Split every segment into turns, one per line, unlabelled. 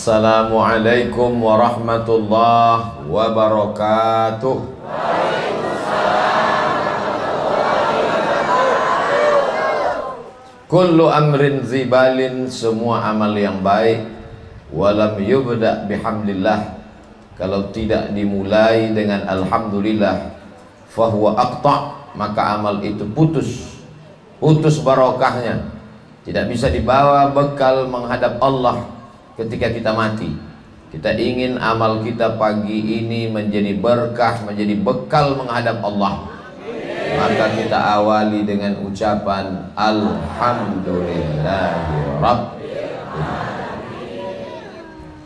Assalamualaikum warahmatullahi wabarakatuh. Kullu amrin zibalin, semua amal yang baik, walam yubda bihamdillah, kalau tidak dimulai dengan alhamdulillah, fahuwa aqta', maka amal itu putus barokahnya, tidak bisa dibawa bekal menghadap Allah ketika kita mati. Kita ingin amal kita pagi ini menjadi berkah, menjadi bekal menghadap Allah, maka kita awali dengan ucapan Alhamdulillahirabbil alamin.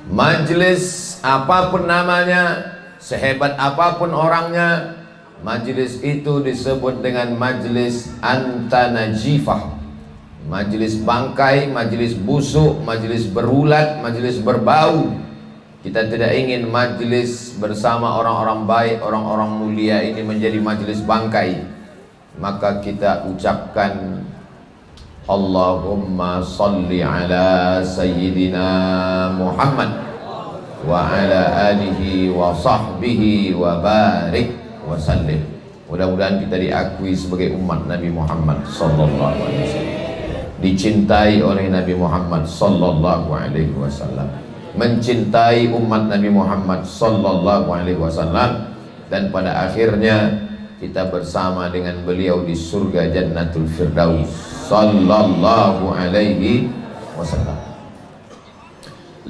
Majlis apapun namanya, sehebat apapun orangnya, majlis itu disebut dengan majlis antanajifah, majlis bangkai, majlis busuk, majlis berulat, majlis berbau. Kita tidak ingin majlis bersama orang-orang baik, orang-orang mulia ini menjadi majlis bangkai. Maka kita ucapkan Allahumma salli ala Sayyidina Muhammad wa ala alihi wa sahbihi wa barik wa sallim. Mudah-mudahan kita diakui sebagai umat Nabi Muhammad sallallahu alaihi wasallam, dicintai oleh Nabi Muhammad sallallahu alaihi wasallam, mencintai umat Nabi Muhammad sallallahu alaihi wasallam, dan pada akhirnya kita bersama dengan beliau di surga Jannatul Firdaus sallallahu alaihi wasallam.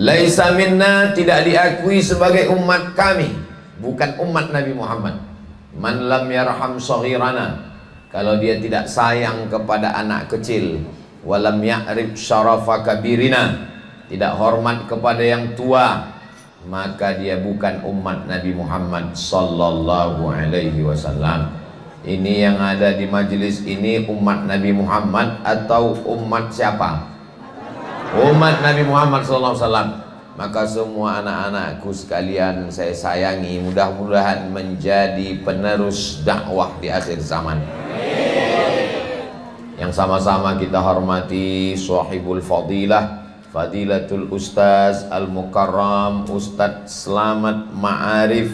Laisa minna, tidak diakui sebagai umat kami, bukan umat Nabi Muhammad, man lam yarham saghirana, kalau dia tidak sayang kepada anak kecil, walam ya'rif syarafa kabirina, tidak hormat kepada yang tua, maka dia bukan umat Nabi Muhammad sallallahu alaihi wasallam. Ini yang ada di majelis ini umat Nabi Muhammad atau umat siapa? Umat Nabi Muhammad sallallahu alaihi wasallam. Maka semua anak-anakku sekalian saya sayangi, mudah-mudahan menjadi penerus dakwah di akhir zaman. Yang sama-sama kita hormati sahibul fadilah, Fadilatul Ustaz Al-Mukarram Ustadz Selamat Ma'arif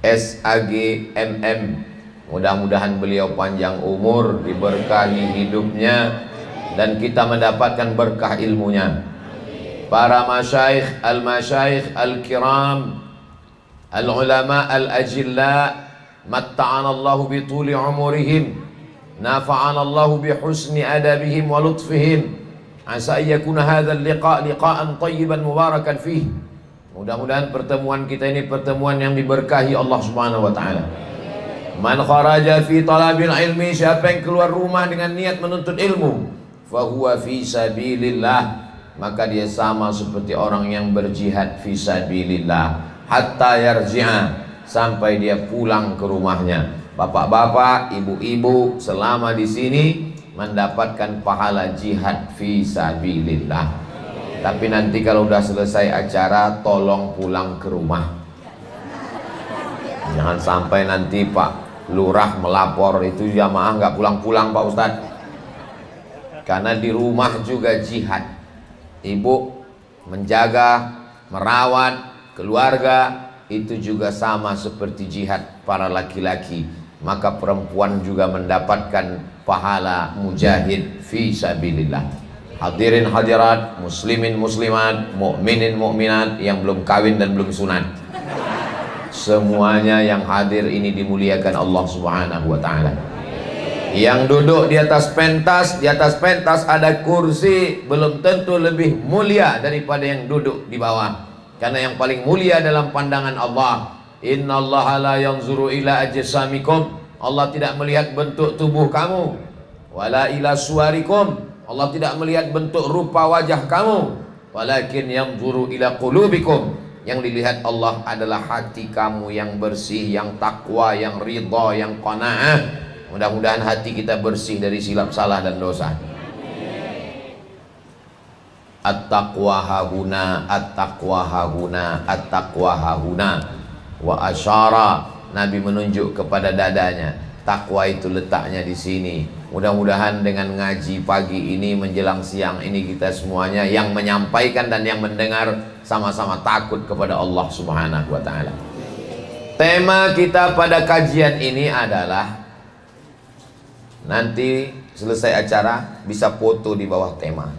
SAG MM. Mudah-mudahan beliau panjang umur, diberkahi hidupnya, dan kita mendapatkan berkah ilmunya. Para masyayikh, al-masyayikh al-kiram, al-ulama al-ajilla, matta'anallahu bituli umurihim, nafa'anallahu bihusni adabihim wa lutfihim. Asa yakuna hadzal liqa' liqa'an thayyiban mubarakan fih. Mudah-mudahan pertemuan kita ini pertemuan yang diberkahi Allah Subhanahu wa taala. Man kharaja fi talabil ilmi, siapa yang keluar rumah dengan niat menuntut ilmu, fa huwa fi sabilillah, maka dia sama seperti orang yang berjihad fi sabilillah, hatta yarji'a, sampai dia pulang ke rumahnya. Bapak-bapak, ibu-ibu, selama di sini mendapatkan pahala jihad fi sabilillah. Tapi nanti kalau udah selesai acara, tolong pulang ke rumah. Jangan sampai nanti Pak Lurah melapor itu jamaah nggak pulang-pulang Pak Ustadz. Karena di rumah juga jihad. Ibu menjaga, merawat keluarga, itu juga sama seperti jihad para laki-laki. Maka perempuan juga mendapatkan pahala mujahid fi sabilillah. Hadirin hadirat, muslimin muslimat, mukminin mukminat yang belum kawin dan belum sunat, semuanya yang hadir ini dimuliakan Allah Subhanahu wa taala. Yang duduk di atas pentas ada kursi, belum tentu lebih mulia daripada yang duduk di bawah. Karena yang paling mulia dalam pandangan Allah, innallaha la yanzuru ila ajsamikum, Allah tidak melihat bentuk tubuh kamu, wala ila suwarikum, Allah tidak melihat bentuk rupa wajah kamu, walakin yanzuru ila qulubikum, yang dilihat Allah adalah hati kamu yang bersih, yang takwa, yang ridha, yang qanaah. Mudah-mudahan hati kita bersih dari silap salah dan dosa. At-taqwa hahuna, at-taqwa hahuna, at-taqwa hahuna. Wa asyara, Nabi menunjuk kepada dadanya. Takwa itu letaknya di sini. Mudah-mudahan dengan ngaji pagi ini menjelang siang ini kita semuanya yang menyampaikan dan yang mendengar sama-sama takut kepada Allah Subhanahu wa taala. Tema kita pada kajian ini adalah, nanti selesai acara bisa foto di bawah tema,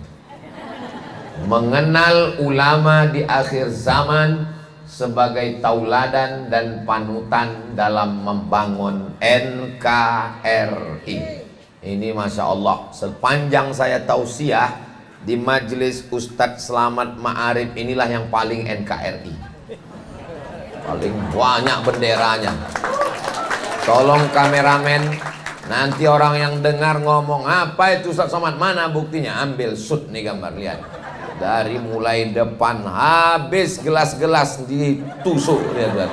mengenal ulama di akhir zaman sebagai tauladan dan panutan dalam membangun NKRI. Ini Masya Allah, sepanjang saya tausiah di majelis Ustadz Selamat Ma'arif, inilah yang paling NKRI, paling banyak benderanya. Tolong kameramen, nanti orang yang dengar ngomong, apa itu Ustadz Somad, mana buktinya? Ambil shoot nih gambar, lihat. Dari mulai depan habis gelas-gelas ditusuk, lihat.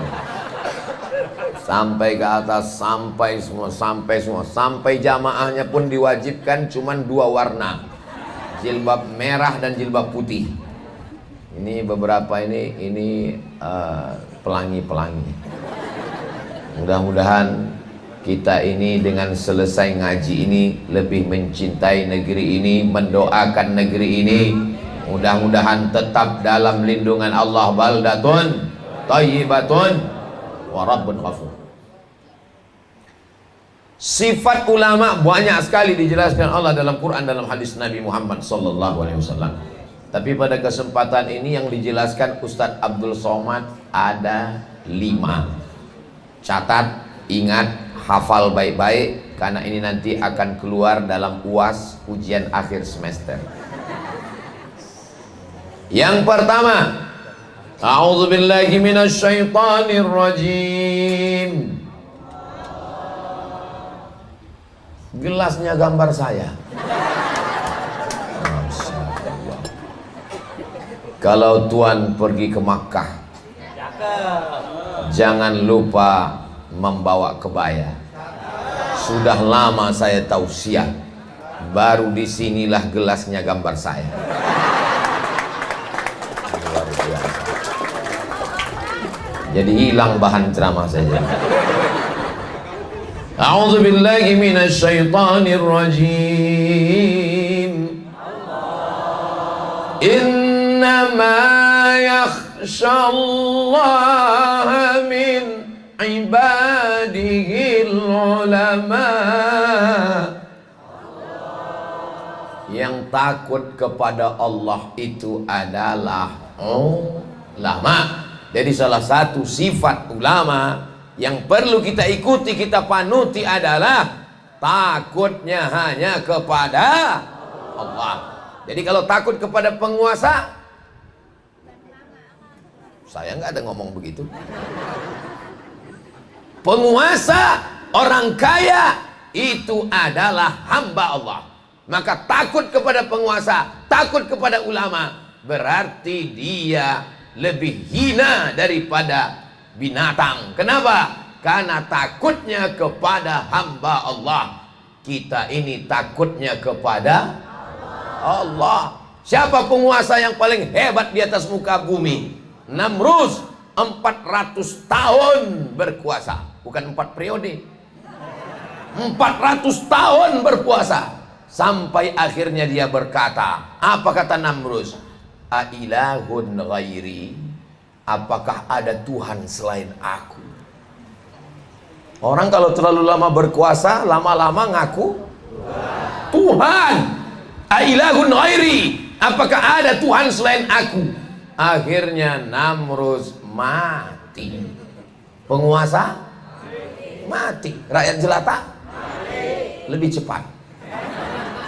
Sampai ke atas, sampai semua, sampai jamaahnya pun diwajibkan cuman 2 warna, jilbab merah dan jilbab putih. Ini beberapa ini pelangi-pelangi. Mudah-mudahan kita ini dengan selesai ngaji ini lebih mencintai negeri ini, mendoakan negeri ini, mudah-mudahan tetap dalam lindungan Allah, baldatun thayyibatun wa rabbun ghafur. Sifat ulama banyak sekali dijelaskan Allah dalam Quran, dalam hadis Nabi Muhammad sallallahu alaihi wasallam. Tapi pada kesempatan ini yang dijelaskan Ustadz Abdul Somad ada 5. Catat, ingat, hafal baik-baik, karena ini nanti akan keluar dalam UAS, ujian akhir semester. Yang pertama, a'udzubillahi minasyaitonir rajim. Gelasnya gambar saya. Kalau Tuan pergi ke Makkah, jangan lupa membawa kebaya. Sudah lama saya tausiah, baru disinilah gelasnya gambar saya. Luar biasa. Jadi hilang bahan ceramah saja. A'udzubillahi minasyaitonir rajim. Innama yakhshallaha min ibadihil ulama. Yang takut kepada Allah itu adalah ulama. Jadi salah satu sifat ulama yang perlu kita ikuti, kita panuti adalah takutnya hanya kepada Allah. Jadi kalau takut kepada penguasa, saya nggak ada ngomong begitu. Penguasa, orang kaya itu adalah hamba Allah. Maka takut kepada penguasa, takut kepada ulama, berarti dia lebih hina daripada binatang. Kenapa? Karena takutnya kepada hamba Allah. Kita ini takutnya kepada Allah. Siapa penguasa yang paling hebat di atas muka bumi? Namrus, 400 tahun berkuasa, bukan 4 periode, 400 tahun berkuasa, sampai akhirnya dia berkata, apa kata Namrus? Ailahun ghairi, apakah ada Tuhan selain aku? Orang kalau terlalu lama berkuasa, lama-lama ngaku Tuhan. Ailahun ghairi, apakah ada Tuhan selain aku? Akhirnya Namrus mati. Penguasa mati. Rakyat jelata lebih cepat,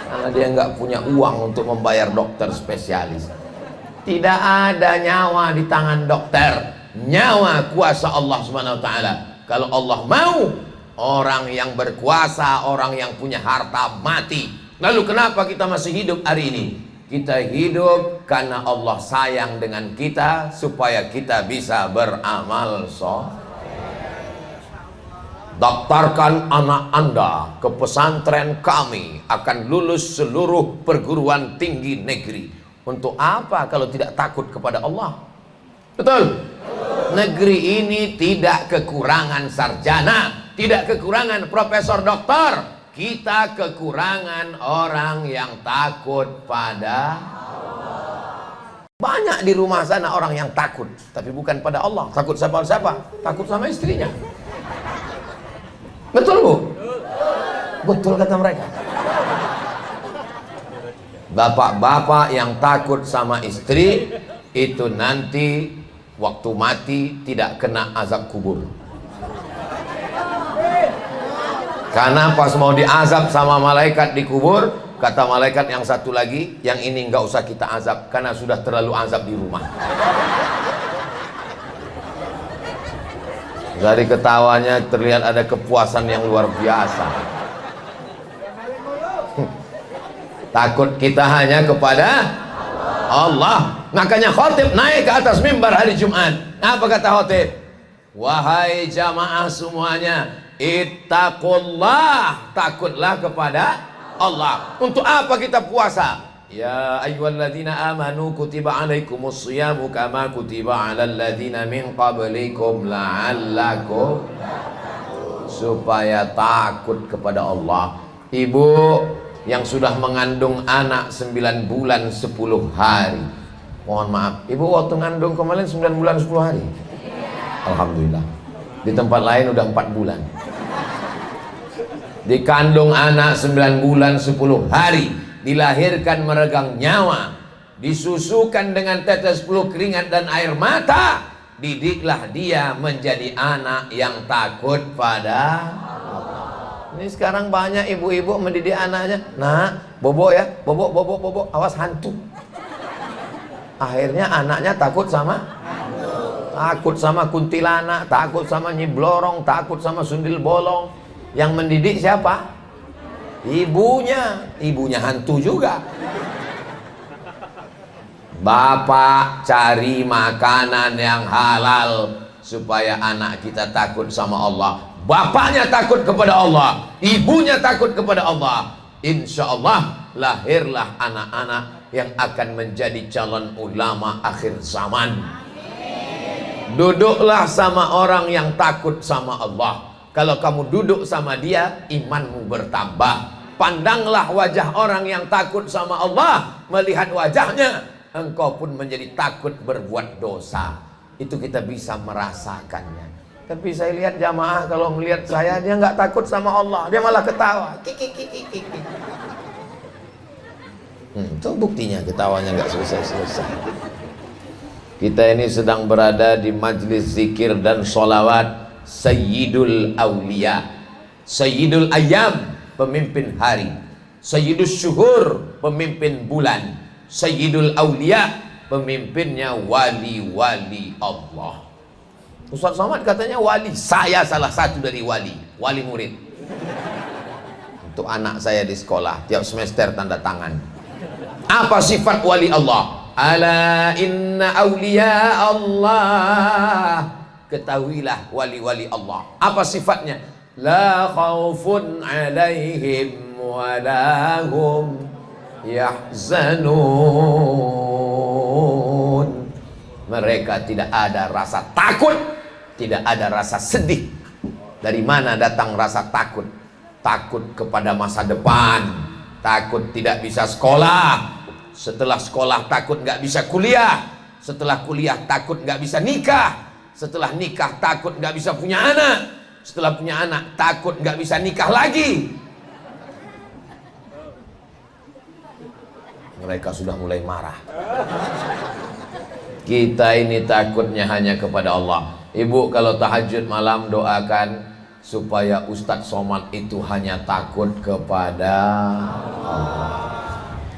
karena dia nggak punya uang untuk membayar dokter spesialis. Tidak ada nyawa di tangan dokter, nyawa kuasa Allah Subhanahu wa taala. Kalau Allah mau, orang yang berkuasa, orang yang punya harta mati. Lalu kenapa kita masih hidup hari ini? Kita hidup karena Allah sayang dengan kita, supaya kita bisa beramal soleh. Daftarkan anak Anda ke pesantren kami, akan lulus seluruh perguruan tinggi negeri. Untuk apa kalau tidak takut kepada Allah? Betul? Negeri ini tidak kekurangan sarjana, tidak kekurangan profesor doktor. Kita kekurangan orang yang takut pada Allah. Banyak di rumah sana orang yang takut, tapi bukan pada Allah. Takut sama siapa? Takut sama istrinya. Betul bu? Betul kata mereka. Bapak-bapak yang takut sama istri itu nanti waktu mati tidak kena azab kubur. Karena pas mau diazab sama malaikat di kubur, kata malaikat yang satu lagi, yang ini nggak usah kita azab karena sudah terlalu azab di rumah. Dari ketawanya terlihat ada kepuasan yang luar biasa. Takut kita hanya kepada Allah. Makanya khotib naik ke atas mimbar hari Jumat. Apa kata khotib? Wahai jamaah semuanya, ittaqullah, takutlah kepada Allah. Untuk apa kita puasa? Ya ayyuhalladzina amanu kutiba alaikumus shiyamu kama kutiba alal ladzina min qablikum la'allakum, supaya takut kepada Allah. Ibu yang sudah mengandung anak 9 bulan 10 hari, mohon maaf, ibu waktu ngandung kemarin 9 bulan 10 hari? Alhamdulillah. Di tempat lain udah 4 bulan. Dikandung anak 9 bulan 10 hari, dilahirkan meregang nyawa, disusukan dengan tetes peluh keringat dan air mata, didiklah dia menjadi anak yang takut pada Allah. Ini sekarang banyak ibu-ibu mendidik anaknya, nah bobo ya, bobo, awas hantu. Akhirnya anaknya takut sama kuntilanak, takut sama nyi blorong, takut sama sundil bolong. Yang mendidik siapa? Ibunya hantu juga. Bapak cari makanan yang halal supaya anak kita takut sama Allah. Bapaknya takut kepada Allah, ibunya takut kepada Allah. Insya Allah lahirlah anak-anak yang akan menjadi calon ulama akhir zaman. Duduklah sama orang yang takut sama Allah. Kalau kamu duduk sama dia, imanmu bertambah. Pandanglah wajah orang yang takut sama Allah, melihat wajahnya, engkau pun menjadi takut berbuat dosa. Itu kita bisa merasakannya. Tapi saya lihat jamaah kalau melihat saya, dia nggak takut sama Allah, dia malah ketawa. Itu buktinya ketawanya nggak selesai-selesai. Kita ini sedang berada di majlis zikir dan sholawat Sayyidul Aulia, Sayyidul Ayyam, pemimpin hari, Sayyidul Syuhur, pemimpin bulan, Sayyidul Aulia, pemimpinnya wali-wali Allah. Ustaz Somad katanya wali, saya salah satu dari wali murid. Untuk anak saya di sekolah, tiap semester tanda tangan. Apa sifat wali Allah? Ala inna awliya Allah, ketahuilah wali-wali Allah. Apa sifatnya? La khaufun alaihim wa la hum yahzanun. Mereka tidak ada rasa takut, tidak ada rasa sedih. Dari mana datang rasa takut? Takut kepada masa depan, takut tidak bisa sekolah, setelah sekolah takut nggak bisa kuliah, setelah kuliah takut nggak bisa nikah, setelah nikah takut nggak bisa punya anak, setelah punya anak takut nggak bisa nikah lagi. Mereka sudah mulai marah. Kita ini takutnya hanya kepada Allah. Ibu kalau tahajud malam doakan supaya Ustadz Somad itu hanya takut kepada Allah.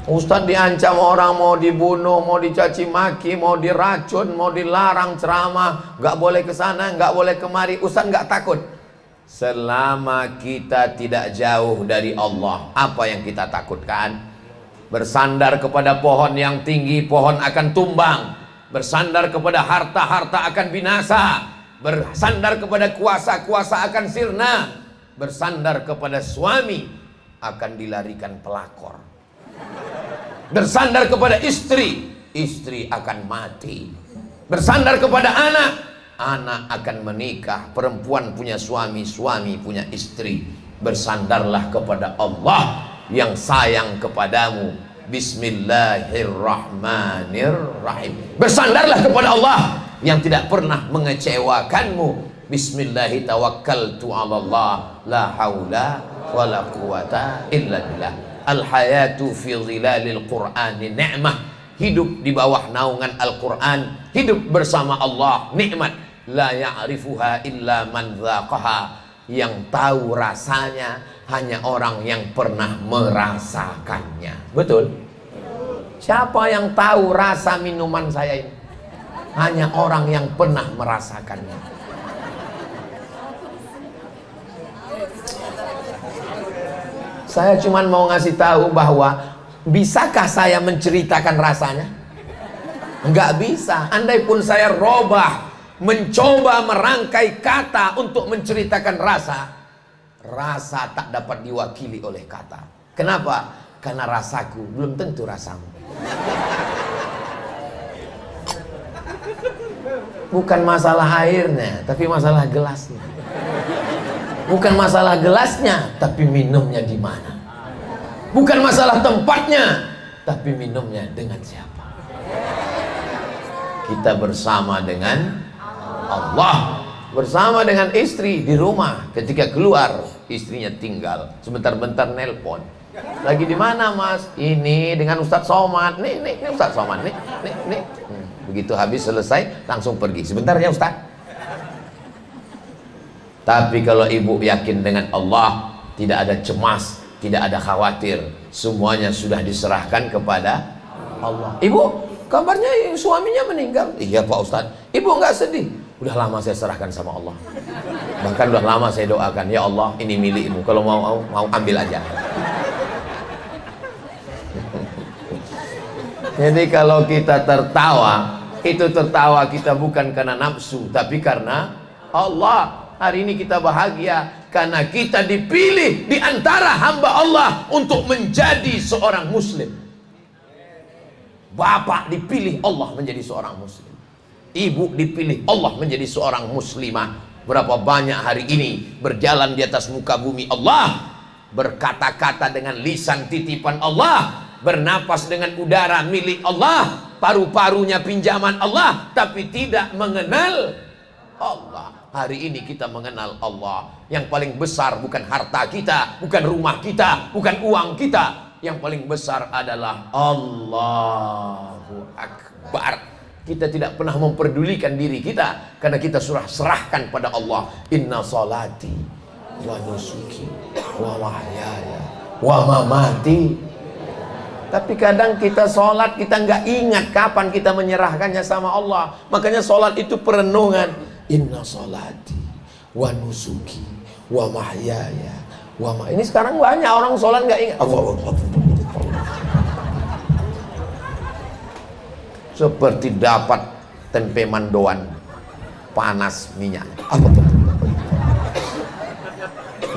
Ustadz diancam orang, mau dibunuh, mau dicaci maki, mau diracun, mau dilarang ceramah, nggak boleh ke sana, nggak boleh kemari. Ustadz nggak takut. Selama kita tidak jauh dari Allah, apa yang kita takutkan? Bersandar kepada pohon yang tinggi, pohon akan tumbang. Bersandar kepada harta, harta akan binasa. Bersandar kepada kuasa, kuasa akan sirna. Bersandar kepada suami, akan dilarikan pelakor. Bersandar kepada istri, istri akan mati. Bersandar kepada anak akan menikah, perempuan punya suami, suami punya istri. Bersandarlah kepada Allah yang sayang kepadamu. Bismillahirrahmanirrahim. Bersandarlah kepada Allah yang tidak pernah mengecewakanmu. Bismillahi tawakkaltu 'ala Allah, la haula wala quwata illa billah. Al hayatu fi dhilalil Qur'ani ni'mah. Hidup di bawah naungan Al-Qur'an, hidup bersama Allah nikmat. La ya'rifuha illa man dzaqaha. Yang tahu rasanya hanya orang yang pernah merasakannya. Betul? Siapa yang tahu rasa minuman saya ini? Hanya orang yang pernah merasakannya. Saya cuma mau ngasih tahu bahwa bisakah saya menceritakan rasanya? Enggak bisa. Andai pun saya robah, mencoba merangkai kata untuk menceritakan rasa, rasa tak dapat diwakili oleh kata. Kenapa? Karena rasaku belum tentu rasamu. Bukan masalah airnya, tapi masalah gelasnya. Bukan masalah gelasnya, tapi minumnya di mana. Bukan masalah tempatnya, tapi minumnya dengan siapa. Kita bersama dengan Allah, bersama dengan istri di rumah. Ketika keluar, istrinya tinggal. Sebentar-bentar nelpon. Lagi di mana mas? Ini dengan Ustadz Somad. Nih Ustadz Somad. Nih. Begitu habis selesai, langsung pergi. Sebentar ya Ustadz. Tapi kalau ibu yakin dengan Allah, tidak ada cemas, tidak ada khawatir, semuanya sudah diserahkan kepada Allah. Ibu, kabarnya suaminya meninggal. Iya Pak Ustadz. Ibu nggak sedih? Udah lama saya serahkan sama Allah. Bahkan udah lama saya doakan, ya Allah ini milikmu, kalau mau ambil aja. Jadi kalau kita tertawa, itu tertawa kita bukan karena nafsu, tapi karena Allah. Hari ini kita bahagia karena kita dipilih di antara hamba Allah untuk menjadi seorang muslim. Bapak dipilih Allah menjadi seorang muslim. Ibu dipilih Allah menjadi seorang muslimah. Berapa banyak hari ini berjalan di atas muka bumi Allah, berkata-kata dengan lisan titipan Allah, bernapas dengan udara milik Allah, paru-parunya pinjaman Allah, tapi tidak mengenal Allah. Hari ini kita mengenal Allah. Yang paling besar bukan harta kita, bukan rumah kita, bukan uang kita. Yang paling besar adalah Allahu Akbar. Kita tidak pernah memperdulikan diri kita, karena kita sudah serahkan pada Allah. Inna salati wa nusuki wa mahyaya wa mamati. Tapi kadang kita sholat, kita nggak ingat kapan kita menyerahkannya sama Allah. Makanya sholat itu perenungan. Inna sholati wa nusuki wa mahyaya wa ma. Ini sekarang banyak orang sholat nggak ingat. Seperti dapat tempe mendoan panas minyak.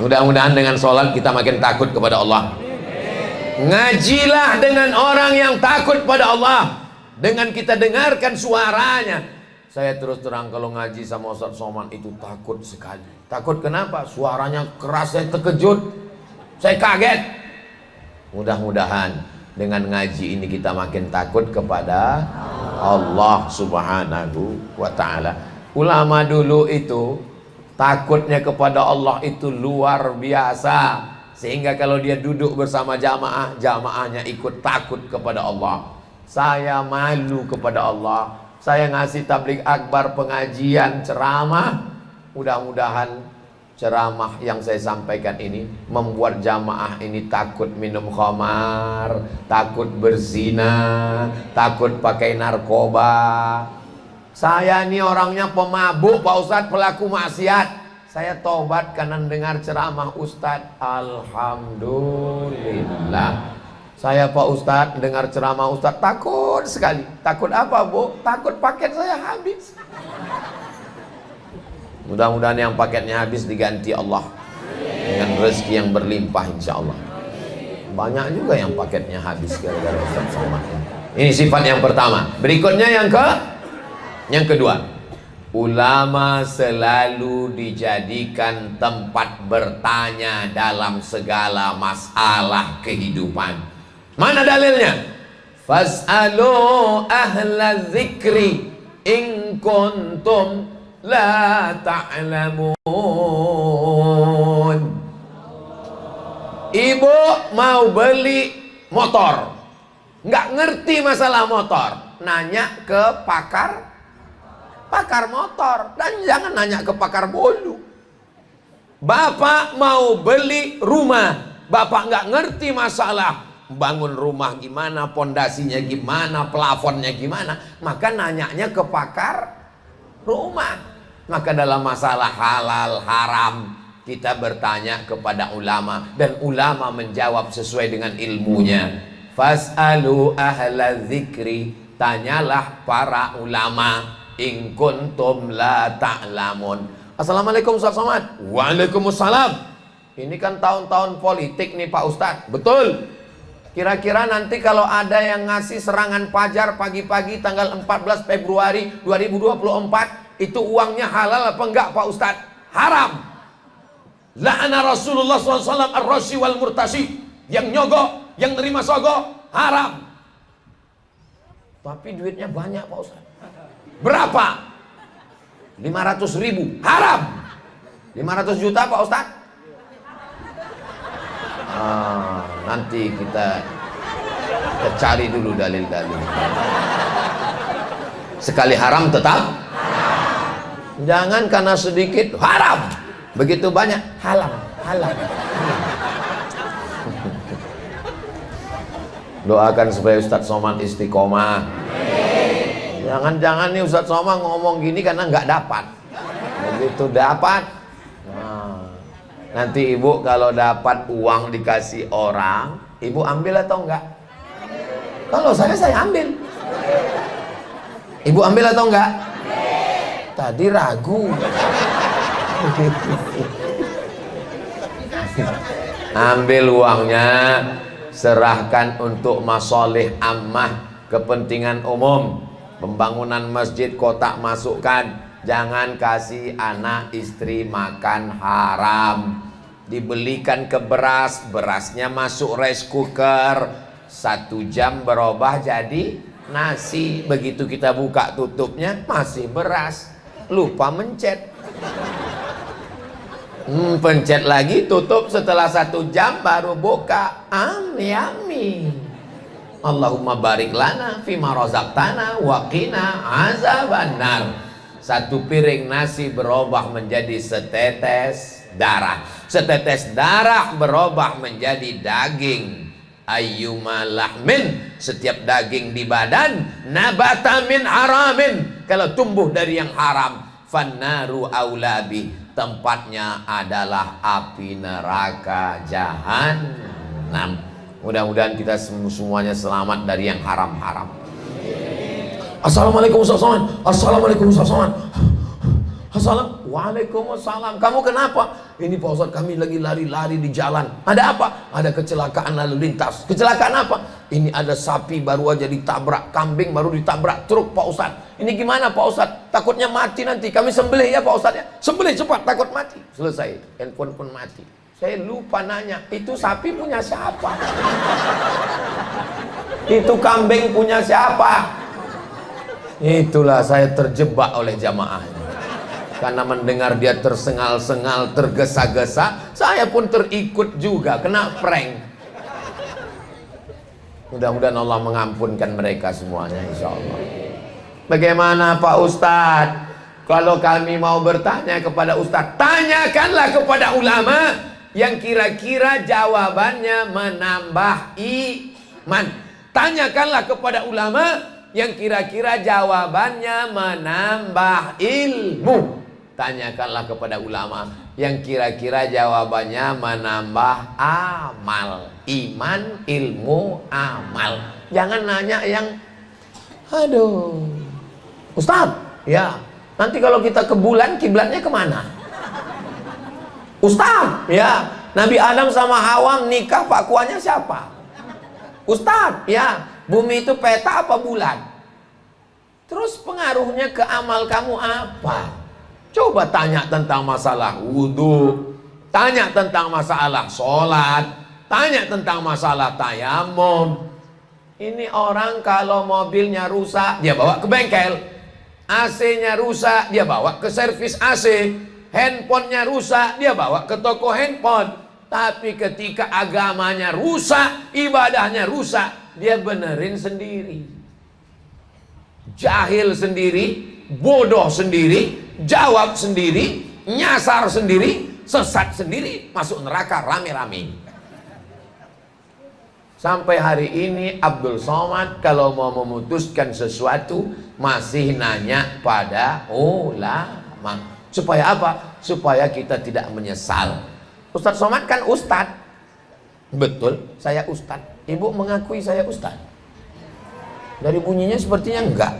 Mudah-mudahan dengan sholat kita makin takut kepada Allah. Ngajilah dengan orang yang takut pada Allah. Dengan kita dengarkan suaranya. Saya terus terang kalau ngaji sama Ustadz Somad itu takut sekali. Takut kenapa? Suaranya keras, saya terkejut, saya kaget. Mudah-mudahan dengan ngaji ini kita makin takut kepada Allah Subhanahu wa ta'ala. Ulama dulu itu takutnya kepada Allah itu luar biasa, sehingga kalau dia duduk bersama jamaah, jamaahnya ikut takut kepada Allah. Saya malu kepada Allah. Saya ngasih tabligh akbar, pengajian, ceramah. Mudah-mudahan ceramah yang saya sampaikan ini membuat jamaah ini takut minum khamar, takut berzina, takut pakai narkoba. Saya ini orangnya pemabuk Pak Ustadz, pelaku maksiat. Saya tobat karena dengar ceramah Ustadz. Alhamdulillah. Saya Pak Ustadz dengar ceramah Ustadz takut sekali. Takut apa Bu? Takut paket saya habis. Mudah-mudahan yang paketnya habis diganti Allah dengan rezeki yang berlimpah insya Allah. Banyak juga yang paketnya habis gara-gara Ustadz Somad. Ini sifat yang pertama. Berikutnya yang kedua. Ulama selalu dijadikan tempat bertanya dalam segala masalah kehidupan. Mana dalilnya? Fas'alu ahla dzikri in kuntum la ta'lamun. Ibu mau beli motor, nggak ngerti masalah motor, nanya ke pakar motor, dan jangan nanya ke pakar bolu. Bapak mau beli rumah, bapak nggak ngerti masalah bangun rumah gimana, pondasinya gimana, plafonnya gimana, maka nanyanya ke pakar rumah. Maka dalam masalah halal haram kita bertanya kepada ulama, dan ulama menjawab sesuai dengan ilmunya. Fas'alu ahla dzikri, tanyalah para ulama, in kuntum la ta'lamun. Assalamualaikum Ustaz Somad. Waalaikumsalam. Ini kan tahun-tahun politik nih Pak Ustadz. Betul. Kira-kira nanti kalau ada yang ngasih serangan pajar pagi-pagi tanggal 14 Februari 2024, itu uangnya halal apa enggak Pak Ustadz? Haram. La'ana Rasulullah SAW ar-rashi wal murtashi. Yang nyogok, yang nerima sogok, haram. Tapi duitnya banyak Pak Ustadz. Berapa? 500.000. Haram. 500 juta Pak Ustadz? Nanti kita cari dulu dalil-dalil. Sekali haram tetap jangan karena sedikit haram, begitu banyak halal. Doakan supaya Ustadz Somad istiqomah. Jangan-jangan nih Ustadz Somad ngomong gini karena nggak dapat. Begitu dapat, nanti ibu kalau dapat uang dikasih orang, ibu ambil atau enggak? Kalau saya ambil. Ibu ambil atau enggak? Tadi ragu. Ambil uangnya, serahkan untuk masolih ammah, kepentingan umum, pembangunan masjid, kotak masukkan. Jangan kasih anak istri makan haram. Dibelikan ke beras, berasnya masuk rice cooker, 1 jam berubah jadi nasi. Begitu kita buka tutupnya masih beras, lupa mencet. Pencet lagi, tutup setelah 1 jam baru buka. Yummy. Allahumma barik lana fima razaqtana wa qina azabannar. 1 piring nasi berubah menjadi setetes darah. Setetes darah berubah menjadi daging. Ayyuma lahmin, setiap daging di badan, nabata min haramin, kalau tumbuh dari yang haram, fannaru aulabi, tempatnya adalah api neraka jahanam. Mudah-mudahan kita semuanya selamat dari yang haram-haram. Assalamualaikum Ustaz Somad. Assalamualaikum Ustaz Somad. Waalaikumsalam. Kamu kenapa? Ini Pak Ustaz, kami lagi lari-lari di jalan. Ada apa? Ada kecelakaan lalu lintas. Kecelakaan apa? Ini ada sapi baru aja ditabrak, kambing baru ditabrak truk Pak Ustaz. Ini gimana Pak Ustaz? Takutnya mati nanti. Kami sembelih ya Pak Ustaz ya. Sembelih cepat, takut mati. Selesai. Handphone pun mati. Saya lupa nanya, itu sapi punya siapa? Itu kambing punya siapa? Itulah saya terjebak oleh jamaah. Karena mendengar dia tersengal-sengal, tergesa-gesa, saya pun terikut juga, kena prank. Mudah-mudahan Allah mengampunkan mereka semuanya, insya Allah. Bagaimana Pak Ustadz? Kalau kami mau bertanya kepada Ustadz, tanyakanlah kepada ulama yang kira-kira jawabannya menambah iman. Tanyakanlah kepada ulama yang kira-kira jawabannya menambah ilmu. Tanyakanlah kepada ulama yang kira-kira jawabannya menambah amal. Iman, ilmu, amal. Jangan nanya yang aduh Ustadz, ya nanti kalau kita ke bulan kiblatnya kemana? Ustadz, ya Nabi Adam sama Hawa nikah pakuannya siapa? Ustadz, ya bumi itu peta apa bulan? Terus pengaruhnya ke amal kamu apa? Coba tanya tentang masalah wudhu, tanya tentang masalah sholat, tanya tentang masalah tayamum. Ini orang kalau mobilnya rusak, dia bawa ke bengkel. AC-nya rusak, dia bawa ke servis AC. Handphonenya rusak, dia bawa ke toko handphone. Tapi ketika agamanya rusak, ibadahnya rusak, dia benerin sendiri. Jahil sendiri, bodoh sendiri, jawab sendiri, nyasar sendiri, sesat sendiri, masuk neraka rame-rame. Sampai hari ini Abdul Somad kalau mau memutuskan sesuatu masih nanya pada ulama. Supaya apa? Supaya kita tidak menyesal. Ustadz Somad kan ustadz. Betul, saya ustadz. Ibu mengakui saya ustadz? Dari bunyinya sepertinya enggak.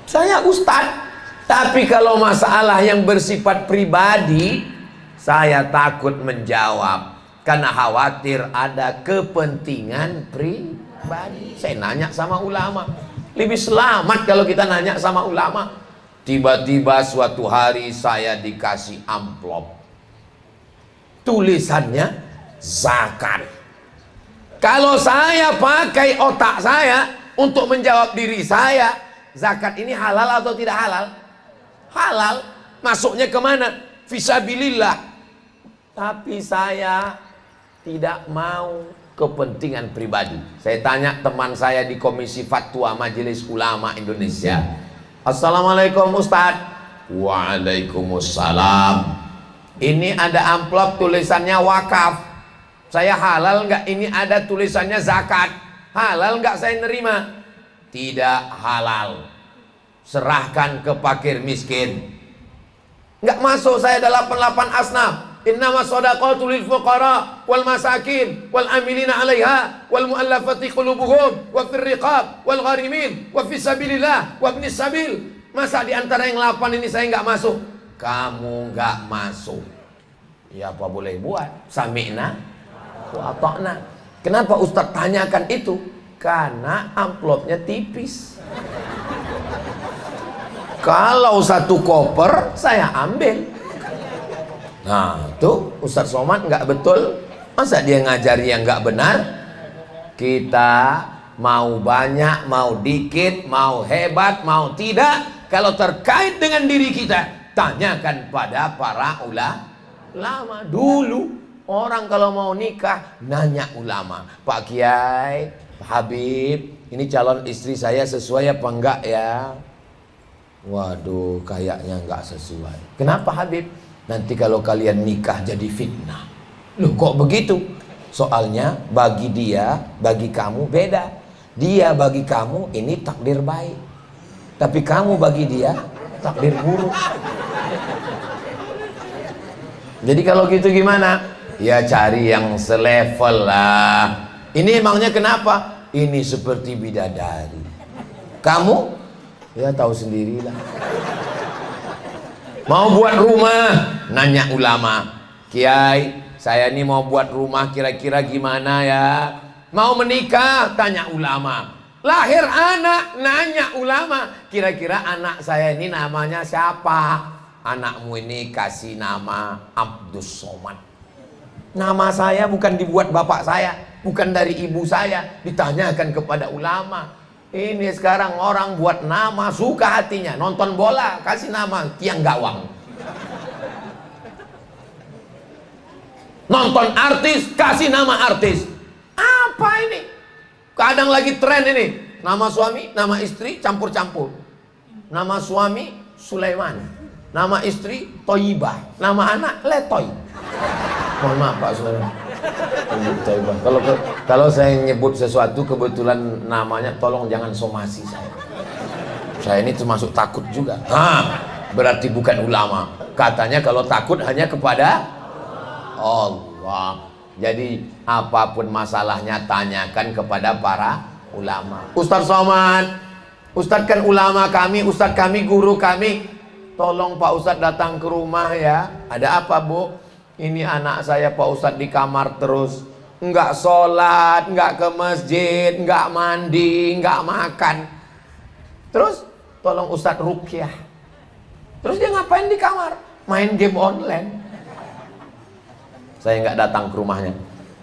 Saya ustadz. Tapi kalau masalah yang bersifat pribadi, saya takut menjawab. Karena khawatir ada kepentingan pribadi. Saya nanya sama ulama. Lebih selamat kalau kita nanya sama ulama. Tiba-tiba suatu hari saya dikasih amplop. Tulisannya zakat. Kalau saya pakai otak saya untuk menjawab diri saya, zakat ini halal atau tidak halal? Halal. Masuknya kemana? Fisabilillah. Tapi saya tidak mau kepentingan pribadi. Saya tanya teman saya di Komisi Fatwa Majelis Ulama Indonesia. Assalamualaikum Ustadz. Waalaikumsalam. Ini ada amplop tulisannya wakaf. Saya halal nggak? Ini ada tulisannya zakat. Halal nggak saya nerima? Tidak halal. Serahkan ke fakir miskin. Nggak masuk saya dalam 88 asnaf. Innama shadaqatu lil fuqara wal masakin wal amilina 'alaiha wal mu'allafati qulubuhum wa fir riqab wal gharimin wa fi sabilillah wa ibnis sabil. Masa di antara yang 8 ini saya enggak masuk? Kamu enggak masuk. Ya apa boleh buat? Sami'na wa ata'na. Kenapa Ustaz tanyakan itu? Karena amplopnya tipis. Kalau satu koper saya ambil. Nah, tuh Ustadz Somad nggak betul. Masa dia ngajari yang nggak benar? Kita mau banyak, mau dikit, mau hebat, mau tidak, kalau terkait dengan diri kita, tanyakan pada para ulama. Dulu orang kalau mau nikah nanya ulama. Pak Kiai, Pak Habib, ini calon istri saya sesuai apa enggak ya? Waduh, kayaknya enggak sesuai. Kenapa Habib? Nanti kalau kalian nikah jadi fitnah. Loh kok begitu? Soalnya bagi dia, bagi kamu beda. Dia bagi kamu ini takdir baik. Tapi kamu bagi dia takdir buruk. Jadi kalau gitu gimana? Ya cari yang selevel lah. Ini emangnya kenapa? Ini seperti bidadari. Kamu? Ya tahu sendirilah. Mau buat rumah, nanya ulama. Kiai, saya ini mau buat rumah kira-kira gimana ya? Mau menikah, tanya ulama. Lahir anak, nanya ulama. Kira-kira anak saya ini namanya siapa? Anakmu ini kasih nama Abdus Somad. Nama saya bukan dibuat bapak saya, bukan dari ibu saya. Ditanyakan kepada ulama. Ini sekarang orang buat nama suka hatinya. Nonton bola kasih nama Tiang Gawang. Nonton artis kasih nama artis. Apa ini? Kadang lagi tren ini. Nama suami, nama istri campur-campur. Nama suami Sulaiman, nama istri Toyibah, nama anak Letoy. Mohon maaf Pak Sulaiman. Kalau saya nyebut sesuatu kebetulan namanya, tolong jangan somasi saya. Saya ini termasuk takut juga. Berarti bukan ulama. Katanya kalau takut hanya kepada Allah. Jadi apapun masalahnya tanyakan kepada para ulama. Ustadz Somad, Ustadz kan ulama kami, Ustadz kami guru kami. Tolong Pak Ustadz datang ke rumah ya. Ada apa Bu? Ini anak saya Pak Ustadz di kamar terus. Enggak sholat, enggak ke masjid, enggak mandi, enggak makan. Terus tolong Ustadz ruqyah. Terus dia ngapain di kamar? Main game online. Saya nggak datang ke rumahnya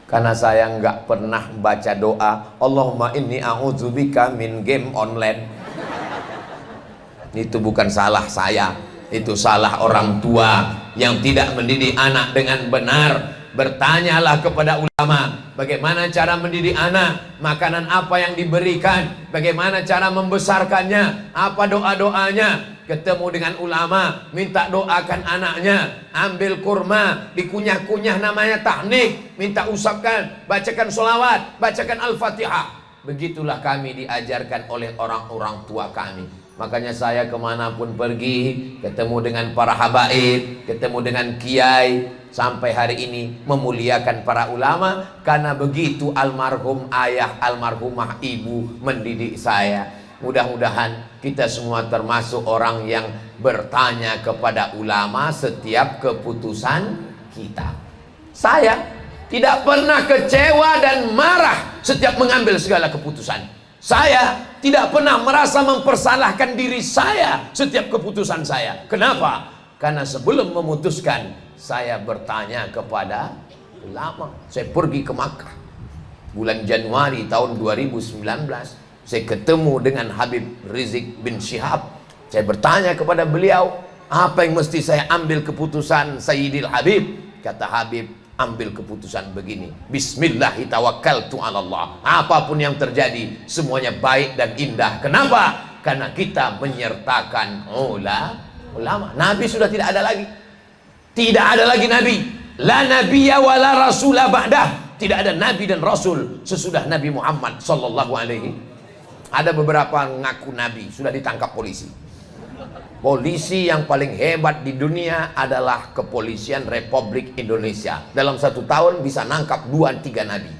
karena saya nggak pernah baca doa Allahumma inni a'udzubika min game online. Itu bukan salah saya, itu salah orang tua yang tidak mendidik anak dengan benar. Bertanyalah kepada ulama, bagaimana cara mendidik anak, makanan apa yang diberikan, bagaimana cara membesarkannya, apa doa-doanya. Ketemu dengan ulama, minta doakan anaknya, ambil kurma, dikunyah-kunyah namanya tahnik, minta usapkan, bacakan sholawat, bacakan al-fatihah. Begitulah kami diajarkan oleh orang-orang tua kami. Makanya saya kemanapun pergi, ketemu dengan para habaib, ketemu dengan kiai, sampai hari ini memuliakan para ulama, karena begitu almarhum ayah, almarhumah ibu mendidik saya. Mudah-mudahan kita semua termasuk orang yang bertanya kepada ulama setiap keputusan kita. Saya tidak pernah kecewa dan marah setiap mengambil segala keputusan. Saya tidak pernah merasa mempersalahkan diri saya setiap keputusan saya. Kenapa? Karena sebelum memutuskan, saya bertanya kepada ulama. Saya pergi ke Makkah bulan Januari tahun 2019. Saya ketemu dengan Habib Rizik bin Syihab. Saya bertanya kepada beliau, apa yang mesti saya ambil keputusan Sayyidil Habib? Kata Habib, ambil keputusan begini, Bismillahi tawakkaltu ala Allah. Apapun yang terjadi, semuanya baik dan indah. Kenapa? Karena kita menyertakan ulama. Nabi sudah tidak ada lagi. Tidak ada lagi Nabi. La nabiyya wa la rasulah ba'dah. Tidak ada Nabi dan Rasul sesudah Nabi Muhammad sallallahu alaihi. Ada beberapa ngaku Nabi, sudah ditangkap polisi. Polisi yang paling hebat di dunia adalah Kepolisian Republik Indonesia. Dalam 1 tahun bisa nangkap 2-3 Nabi.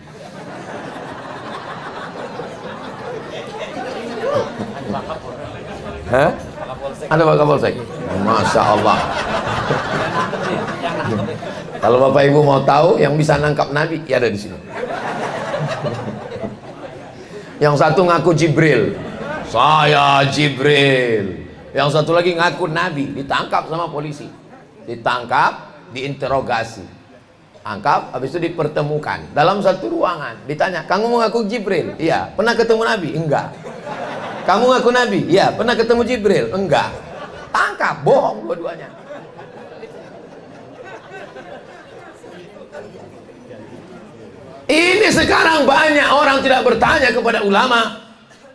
Hah? Ada Pak Kapolsek? Masya Allah. Kalau Bapak Ibu mau tahu yang bisa nangkap Nabi, ya ada di sini. Yang satu ngaku Jibril, saya Jibril. Yang satu lagi ngaku Nabi, ditangkap sama polisi, ditangkap, diinterogasi, angkap, habis itu dipertemukan dalam satu ruangan. Ditanya, kamu mengaku Jibril? Iya. Pernah ketemu Nabi? Enggak. Kamu ngaku Nabi? Iya. Pernah ketemu Jibril? Enggak. Tangkap, bohong dua-duanya. Ini sekarang banyak orang tidak bertanya kepada ulama,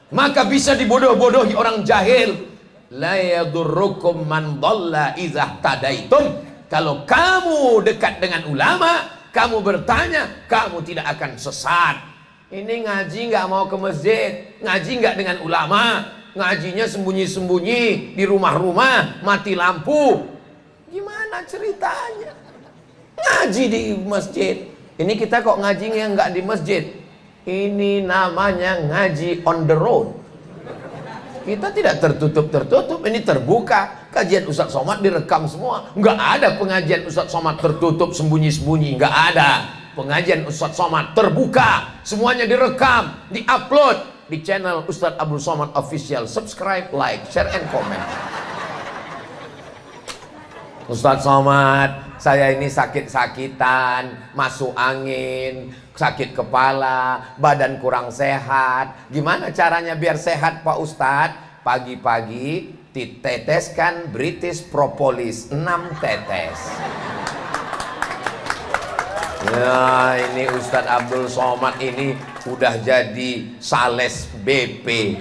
maka bisa dibodoh-bodohi orang jahil. La yadurrukum man dhalla idza tadaitum. Kalau kamu dekat dengan ulama, kamu bertanya, kamu tidak akan sesat. Ini ngaji nggak mau ke masjid, ngaji nggak dengan ulama, ngajinya sembunyi-sembunyi di rumah-rumah, mati lampu. Gimana ceritanya? Ngaji di masjid. Ini kita kok ngajinya nggak di masjid. Ini namanya ngaji on the road. Kita tidak tertutup-tertutup, ini terbuka. Kajian Ustadz Somad direkam semua. Nggak ada pengajian Ustadz Somad tertutup sembunyi-sembunyi, nggak ada. Pengajian Ustadz Somad terbuka, semuanya direkam, diupload di channel Ustadz Abdul Somad Official. Subscribe, like, share, and comment. Ustadz Somad, saya ini sakit-sakitan, masuk angin, sakit kepala, badan kurang sehat. Gimana caranya biar sehat Pak Ustadz? Pagi-pagi diteteskan British Propolis 6 tetes. Ya, ini Ustadz Abdul Somad ini udah jadi sales BP.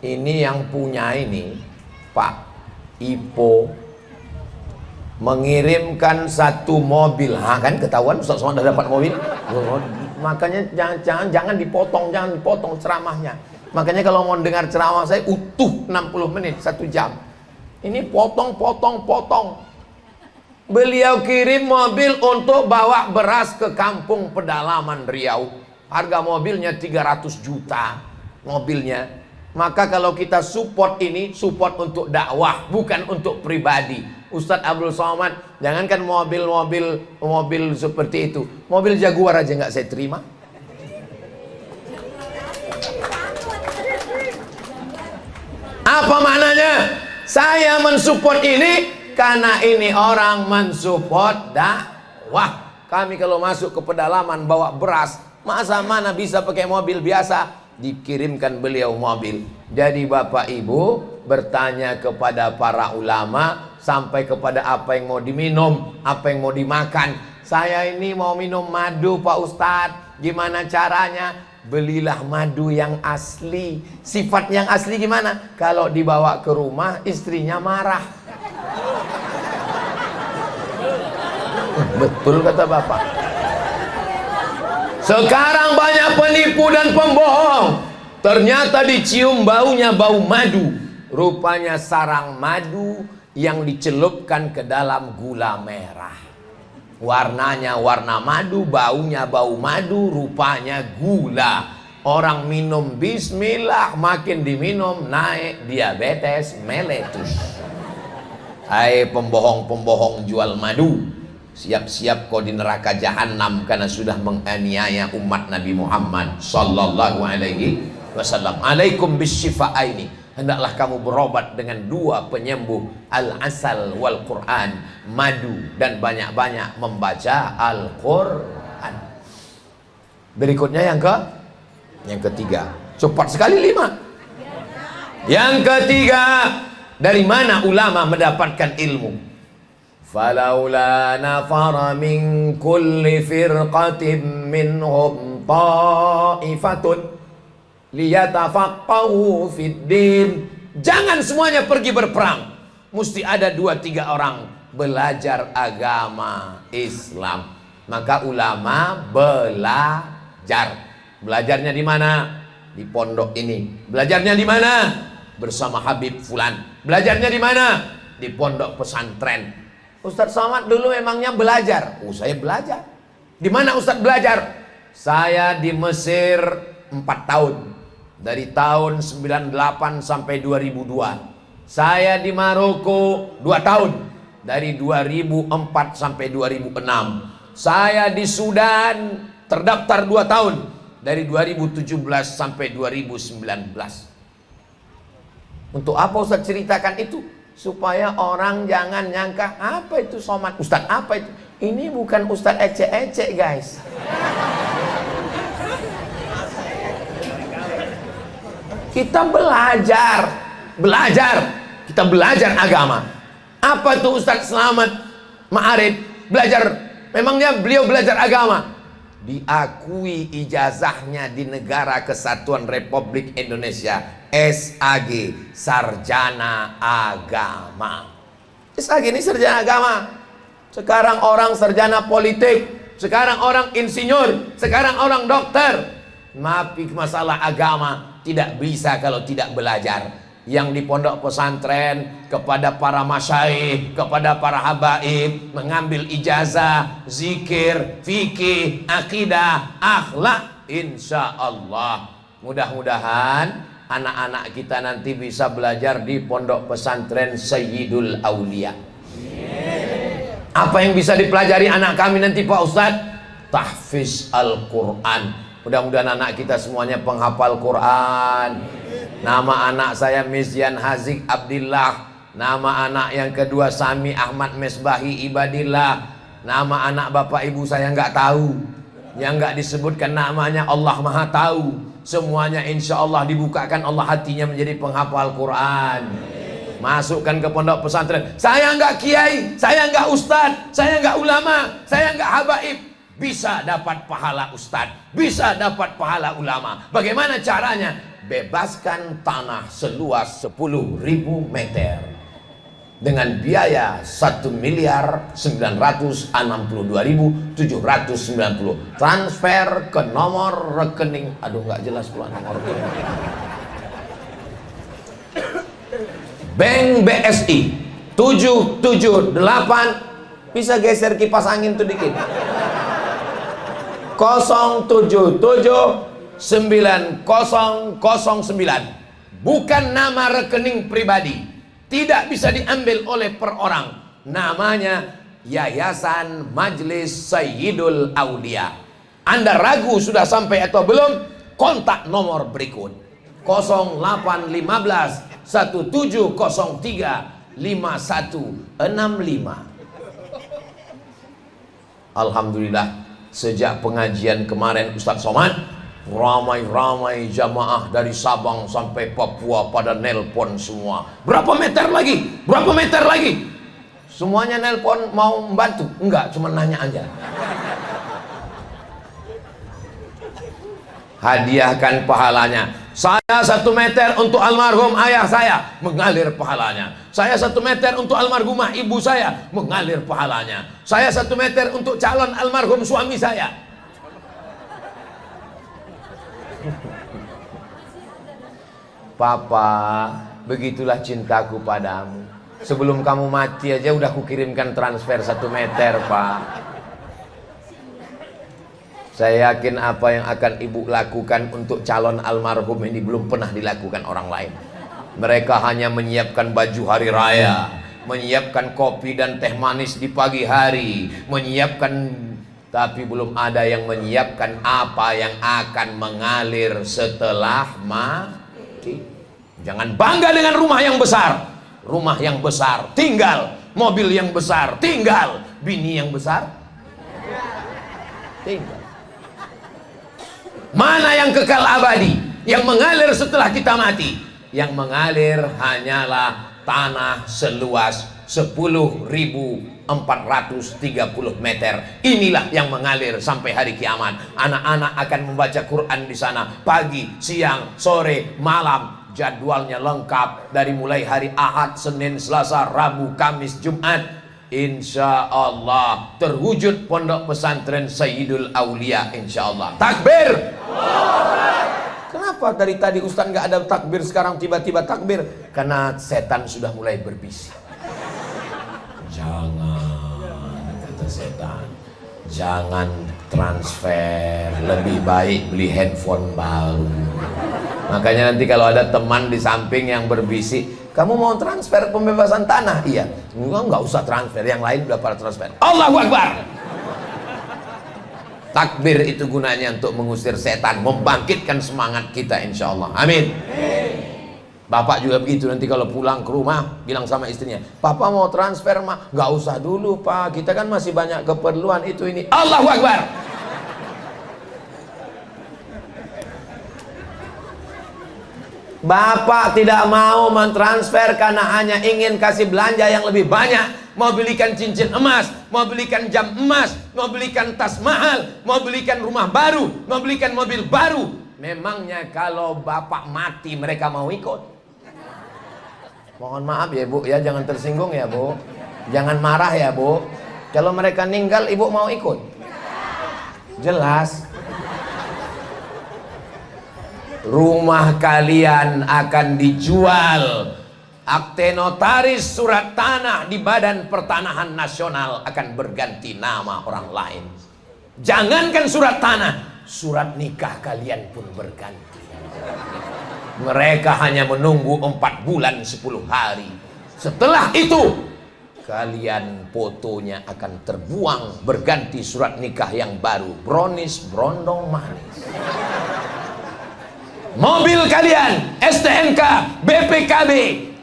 Ini yang punya ini Pak Ipo mengirimkan 1 mobil. Kan ketahuan Ustaz Somad udah dapat mobil. Makanya jangan dipotong ceramahnya. Makanya kalau mau dengar ceramah saya utuh 60 menit 1 jam. Ini potong. Beliau kirim mobil untuk bawa beras ke kampung pedalaman Riau. Harga mobilnya 300 juta mobilnya. Maka kalau kita support ini, support untuk dakwah, bukan untuk pribadi. Ustadz Abdul Somad, jangankan mobil seperti itu, mobil Jaguar aja nggak saya terima. Apa maknanya? Saya mensupport ini karena ini orang mensupport dakwah. Kami kalau masuk ke pedalaman bawa beras, masa mana bisa pakai mobil biasa? Dikirimkan beliau mobil. Jadi Bapak Ibu bertanya kepada para ulama sampai kepada apa yang mau diminum, apa yang mau dimakan. Saya ini mau minum madu Pak Ustadz, gimana caranya? Belilah madu yang asli. Sifat yang asli gimana? Kalau dibawa ke rumah istrinya marah. Betul kata Bapak. Sekarang banyak penipu dan pembohong. Ternyata dicium baunya bau madu. Rupanya sarang madu yang dicelupkan ke dalam gula merah. Warnanya warna madu, baunya bau madu, rupanya gula. Orang minum bismillah, makin diminum naik diabetes meletus. Hai pembohong-pembohong jual madu, siap-siap kau di neraka jahanam karena sudah menganiaya umat Nabi Muhammad sallallahu alaihi wasallam. Alaikum bisyifa'aini. Hendaklah kamu berobat dengan dua penyembuh, al-asal wal Quran, madu dan banyak-banyak membaca Al-Quran. Berikutnya yang ketiga. Cepat sekali 5. Yang ketiga, dari mana ulama mendapatkan ilmu? Falaula nafara min kulli firqatin minhum ta'ifatun liyatafaqahu fid din. Jangan semuanya pergi berperang. Mesti ada 2-3 orang belajar agama Islam. Maka ulama belajar. Belajarnya di mana? Di pondok ini. Belajarnya di mana? Bersama Habib Fulan. Belajarnya di mana? Di pondok pesantren. Ustadz Somad dulu emangnya belajar? Oh, saya belajar. Di mana Ustadz belajar? Saya di Mesir 4 tahun. Dari tahun 98 sampai 2002. Saya di Maroko 2 tahun. Dari 2004 sampai 2006. Saya di Sudan terdaftar 2 tahun. Dari 2017 sampai 2019. Untuk apa Ustadz ceritakan itu? Supaya orang jangan nyangka, apa itu Somad? Ustadz apa itu? Ini bukan Ustadz ecek-ecek guys. Kita belajar, kita belajar agama. Apa tuh Ustadz Selamat Ma'arif belajar? Memangnya beliau belajar agama? Diakui ijazahnya di Negara Kesatuan Republik Indonesia, SAG, Sarjana Agama. SAG ini sarjana agama. Sekarang orang sarjana politik, sekarang orang insinyur, sekarang orang dokter. Tapi masalah agama tidak bisa kalau tidak belajar. Yang di pondok pesantren, kepada para masyaikh, kepada para habaib, mengambil ijazah, zikir, fikih, akidah, akhlak, insya Allah. Mudah-mudahan anak-anak kita nanti bisa belajar di pondok pesantren Sayyidul Aulia. Apa yang bisa dipelajari anak kami nanti Pak Ustadz? Tahfiz Al-Quran. Mudah-mudahan anak kita semuanya penghafal Quran. Nama anak saya Misyan Hazik Abdillah. Nama anak yang kedua Sami Ahmad Mesbahi Ibadillah. Nama anak bapak ibu saya nggak tahu. Yang nggak disebutkan namanya Allah Maha Tahu. Semuanya insya Allah dibukakan Allah hatinya menjadi penghafal Quran. Masukkan ke pondok pesantren. Saya nggak kiai, saya nggak ustadz, saya nggak ulama, saya nggak habaib. Bisa dapat pahala ustadz, bisa dapat pahala ulama. Bagaimana caranya? Bebaskan tanah seluas 10.000 meter dengan biaya 1.962.790. Transfer ke nomor rekening. Aduh nggak jelas pula nomor rekening. Bank BSI 778. Bisa geser kipas angin tuh dikit. 0779009. Bukan nama rekening pribadi, tidak bisa diambil oleh per orang. Namanya Yayasan Majelis Sayyidul Aulia. Anda ragu sudah sampai atau belum? Kontak nomor berikut 0815 17035165. Alhamdulillah, sejak pengajian kemarin Ustadz Somad, ramai-ramai jamaah dari Sabang sampai Papua pada nelpon semua. Berapa meter lagi? Berapa meter lagi? Semuanya nelpon mau membantu? Enggak, cuma nanya aja. Hadiahkan pahalanya. Saya 1 meter untuk almarhum ayah saya, mengalir pahalanya. Saya 1 meter untuk almarhumah ibu saya, mengalir pahalanya. Saya 1 meter untuk calon almarhum suami saya. Papa, begitulah cintaku padamu. Sebelum kamu mati aja udah kukirimkan transfer 1 meter, Pak. Saya yakin apa yang akan ibu lakukan untuk calon almarhum ini belum pernah dilakukan orang lain. Mereka hanya menyiapkan baju hari raya, menyiapkan kopi dan teh manis di pagi hari, tapi belum ada yang menyiapkan apa yang akan mengalir setelah mati. Jangan bangga dengan rumah yang besar. Rumah yang besar tinggal, mobil yang besar tinggal, bini yang besar tinggal. Mana yang kekal abadi, yang mengalir setelah kita mati? Yang mengalir hanyalah tanah seluas 10.430 meter. Inilah yang mengalir sampai hari kiamat. Anak-anak akan membaca Quran di sana pagi, siang, sore, malam. Jadwalnya lengkap dari mulai hari Ahad, Senin, Selasa, Rabu, Kamis, Jumat. Insya Allah terwujud pondok pesantren Sayyidul Aulia, insya Allah. Takbir. Kenapa dari tadi Ustaz nggak ada takbir, sekarang tiba-tiba takbir? Karena setan sudah mulai berbisik. Jangan, kata setan, jangan transfer, lebih baik beli handphone baru. Makanya nanti kalau ada teman di samping yang berbisik, kamu mau transfer pembebasan tanah? Iya. Enggak usah transfer, yang lain udah pada transfer. Allahu Akbar. Takbir itu gunanya untuk mengusir setan, membangkitkan semangat kita, insya Allah. Amin. Bapak juga begitu, nanti kalau pulang ke rumah bilang sama istrinya, Papa mau transfer mah? Nggak usah dulu Pak, kita kan masih banyak keperluan itu ini. Allahu Akbar. Bapak tidak mau mentransfer karena hanya ingin kasih belanja yang lebih banyak, mau belikan cincin emas, mau belikan jam emas, mau belikan tas mahal, mau belikan rumah baru, mau belikan mobil baru. Memangnya kalau bapak mati mereka mau ikut? Mohon maaf ya Bu, ya jangan tersinggung ya Bu, jangan marah ya Bu. Kalau mereka meninggal ibu mau ikut? Jelas. Rumah kalian akan dijual. Akte notaris surat tanah di Badan Pertanahan Nasional akan berganti nama orang lain. Jangankan surat tanah, surat nikah kalian pun berganti. Mereka hanya menunggu 4 bulan 10 hari. Setelah itu kalian fotonya akan terbuang, berganti surat nikah yang baru, brownies brondong manis. Mobil kalian, STNK, BPKB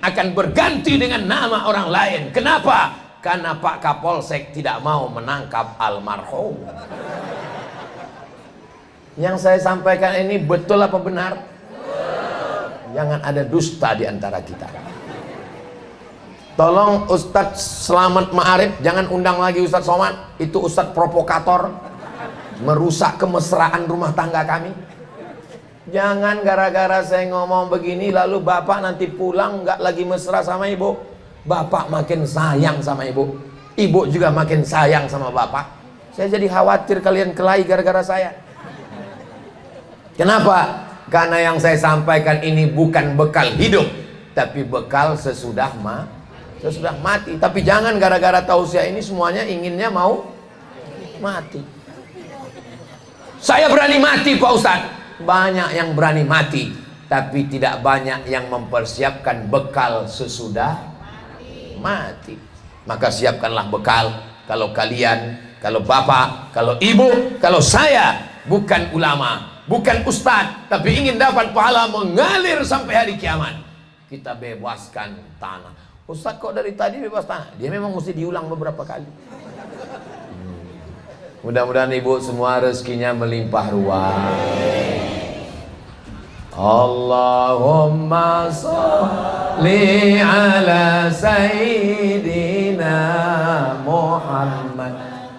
akan berganti dengan nama orang lain. Kenapa? Karena Pak Kapolsek tidak mau menangkap almarhum. Yang saya sampaikan ini betul apa benar? Jangan ada dusta di antara kita. Tolong Ustadz Selamat Ma'arif jangan undang lagi Ustadz Somad. Itu Ustadz provokator, merusak kemesraan rumah tangga kami. Jangan gara-gara saya ngomong begini lalu bapak nanti pulang nggak lagi mesra sama ibu. Bapak makin sayang sama ibu, ibu juga makin sayang sama bapak. Saya jadi khawatir kalian kelahi gara-gara saya. Kenapa? Karena yang saya sampaikan ini bukan bekal hidup, tapi bekal sesudah mati. Tapi jangan gara-gara tausiah ini semuanya inginnya mau mati. Saya berani mati Pak Ustadz. Banyak yang berani mati, tapi tidak banyak yang mempersiapkan bekal sesudah mati. Maka siapkanlah bekal. Kalau kalian, kalau bapak, kalau ibu, kalau saya bukan ulama, bukan ustadz, tapi ingin dapat pahala mengalir sampai hari kiamat. kita bebaskan tanah. Ustaz kok dari tadi bebas tanah? Dia memang mesti diulang beberapa kali. Mudah-mudahan ibu semua rezekinya melimpah ruah. Allahumma sholli ala sayyidina Muhammad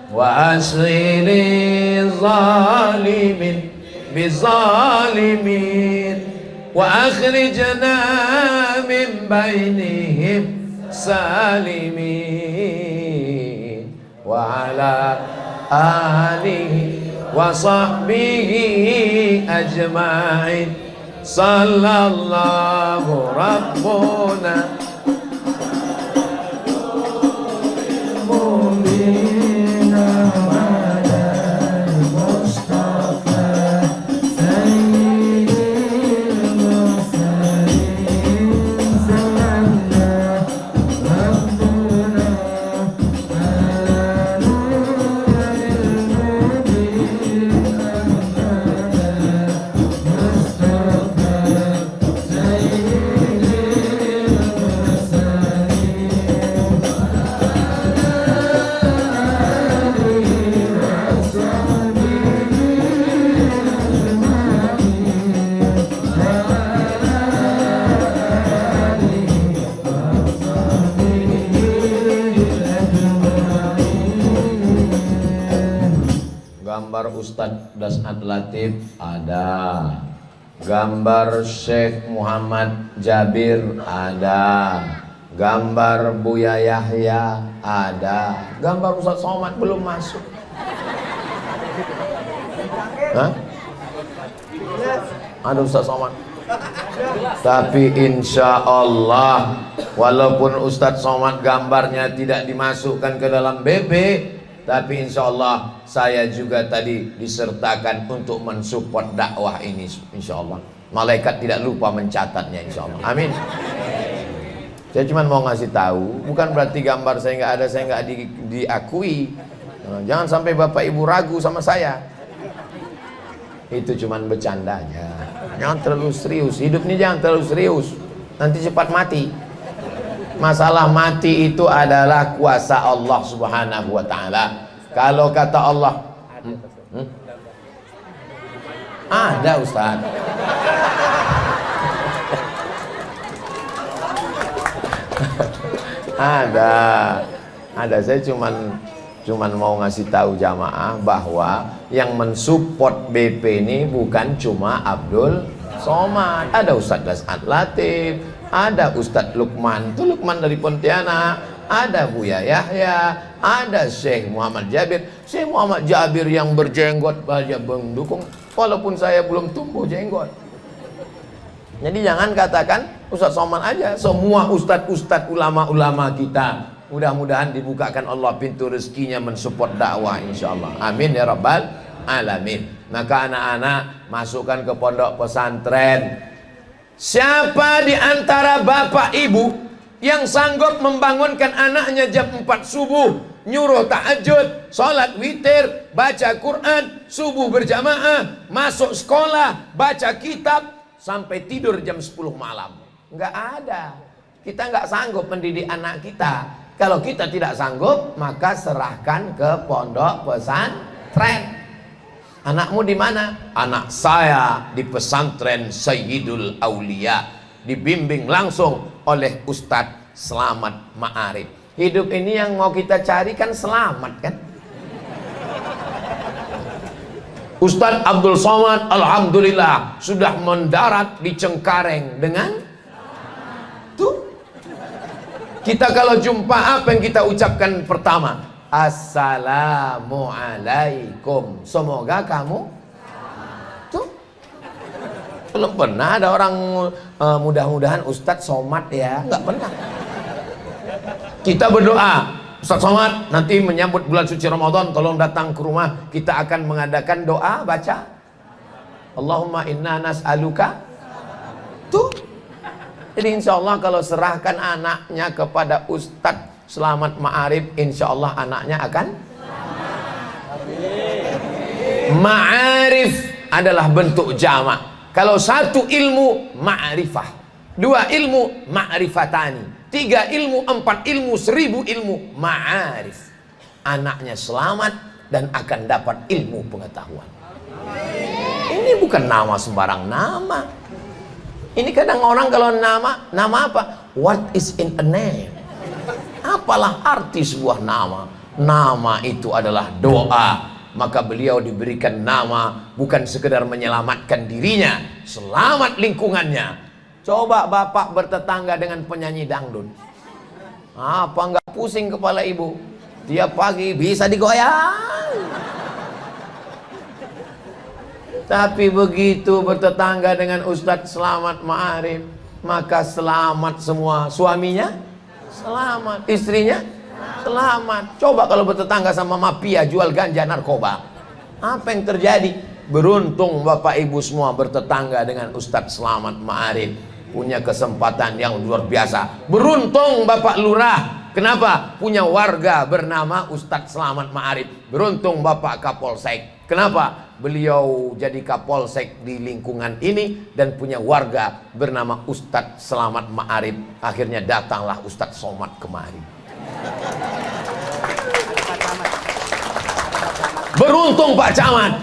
wa asghiri zalimin bizalimin wa akhrijna min bainihim salimin wa ala alihi wa sahbihi ajma'in. Sallallahu rabbuna gambar Ustadz Das'ad Latif ada, gambar Syekh Muhammad Jabir ada, gambar Buya Yahya ada, gambar Ustadz Somad belum masuk. Hah? Ada Ustadz Somad. Tapi insya Allah walaupun Ustadz Somad gambarnya tidak dimasukkan ke dalam BP, tapi insya Allah saya juga tadi disertakan untuk mensupport dakwah ini, insya Allah. Malaikat tidak lupa mencatatnya, insya Allah. Amin. Saya cuma mau ngasih tahu, bukan berarti gambar saya nggak ada, saya nggak diakui. Jangan sampai bapak ibu ragu sama saya. Itu cuma bercandanya. Jangan terlalu serius. Hidup ini jangan terlalu serius. Nanti cepat mati. Masalah mati itu adalah kuasa Allah Subhanahu wa ta'ala. Kalau kata Allah ada Ustaz. Ada. Saya cuman mau ngasih tahu jamaah bahwa yang mensupport BP ini bukan cuma Abdul Somad. Ada Ustaz Das'ad Latif, ada Ustadz Lukman, itu Lukman dari Pontianak, ada Buya Yahya, ada Syekh Muhammad Jabir. Syekh Muhammad Jabir yang berjenggot banyak mendukung, walaupun saya belum tumbuh jenggot. Jadi jangan katakan Ustadz Somad aja, semua ustadz-ustadz ulama-ulama kita mudah-mudahan dibukakan Allah pintu rezekinya mensupport dakwah insyaallah. Amin ya rabbal alamin. Maka anak-anak masukkan ke pondok pesantren. Siapa di antara bapak ibu yang sanggup membangunkan anaknya jam 4 subuh, nyuruh tahajud, sholat witir, baca Quran, subuh berjamaah, masuk sekolah, baca kitab, sampai tidur jam 10 malam? Nggak ada. Kita nggak sanggup mendidik anak kita. Kalau kita tidak sanggup, maka serahkan ke pondok pesantren. Anakmu di mana? Anak saya di pesantren Sayyidul Aulia, dibimbing langsung oleh Ustadz Slamet Ma'arif. Hidup ini yang mau kita cari kan selamat kan? Ustadz Abdul Somad alhamdulillah sudah mendarat di Cengkareng dengan tuh. Kita kalau jumpa apa yang kita ucapkan pertama? Assalamualaikum. Semoga kamu tuh. Belum pernah ada orang mudah-mudahan Ustadz Somad ya, nggak pernah. Kita berdoa, Ustadz Somad nanti menyambut bulan suci Ramadan, tolong datang ke rumah, kita akan mengadakan doa baca Allahumma inna nas'aluka tuh. Jadi insya Allah kalau serahkan anaknya kepada Ustadz Slamet Ma'arif, insya Allah anaknya akan Ma'arif adalah bentuk jamak. Kalau satu ilmu, ma'rifah. 2 ilmu ma'rifatani, 3 ilmu, 4 ilmu, 1000 ilmu ma'arif. Anaknya selamat dan akan dapat ilmu pengetahuan. Ini bukan nama sembarang nama. Ini kadang orang kalau nama apa? What is in a name? Apalah arti sebuah nama? Nama itu adalah doa. Maka beliau diberikan nama bukan sekedar menyelamatkan dirinya, selamat lingkungannya. Coba bapak bertetangga dengan penyanyi dangdut, apa nggak pusing kepala ibu? Tiap pagi bisa digoyang. Tapi begitu bertetangga dengan Ustadz Selamat Ma'arif, maka selamat semua. Suaminya selamat, istrinya selamat. Coba kalau bertetangga sama mafia jual ganja narkoba, apa yang terjadi? Beruntung bapak ibu semua bertetangga dengan Ustadz Selamat Ma'arif, punya kesempatan yang luar biasa. Beruntung bapak lurah, kenapa? Punya warga bernama Ustadz Selamat Ma'arif. Beruntung bapak kapolsek, kenapa? Beliau jadi kapolsek di lingkungan ini dan punya warga bernama Ustadz Selamat Ma'arif. Akhirnya datanglah Ustadz Somad kemari. Beruntung Pak Camat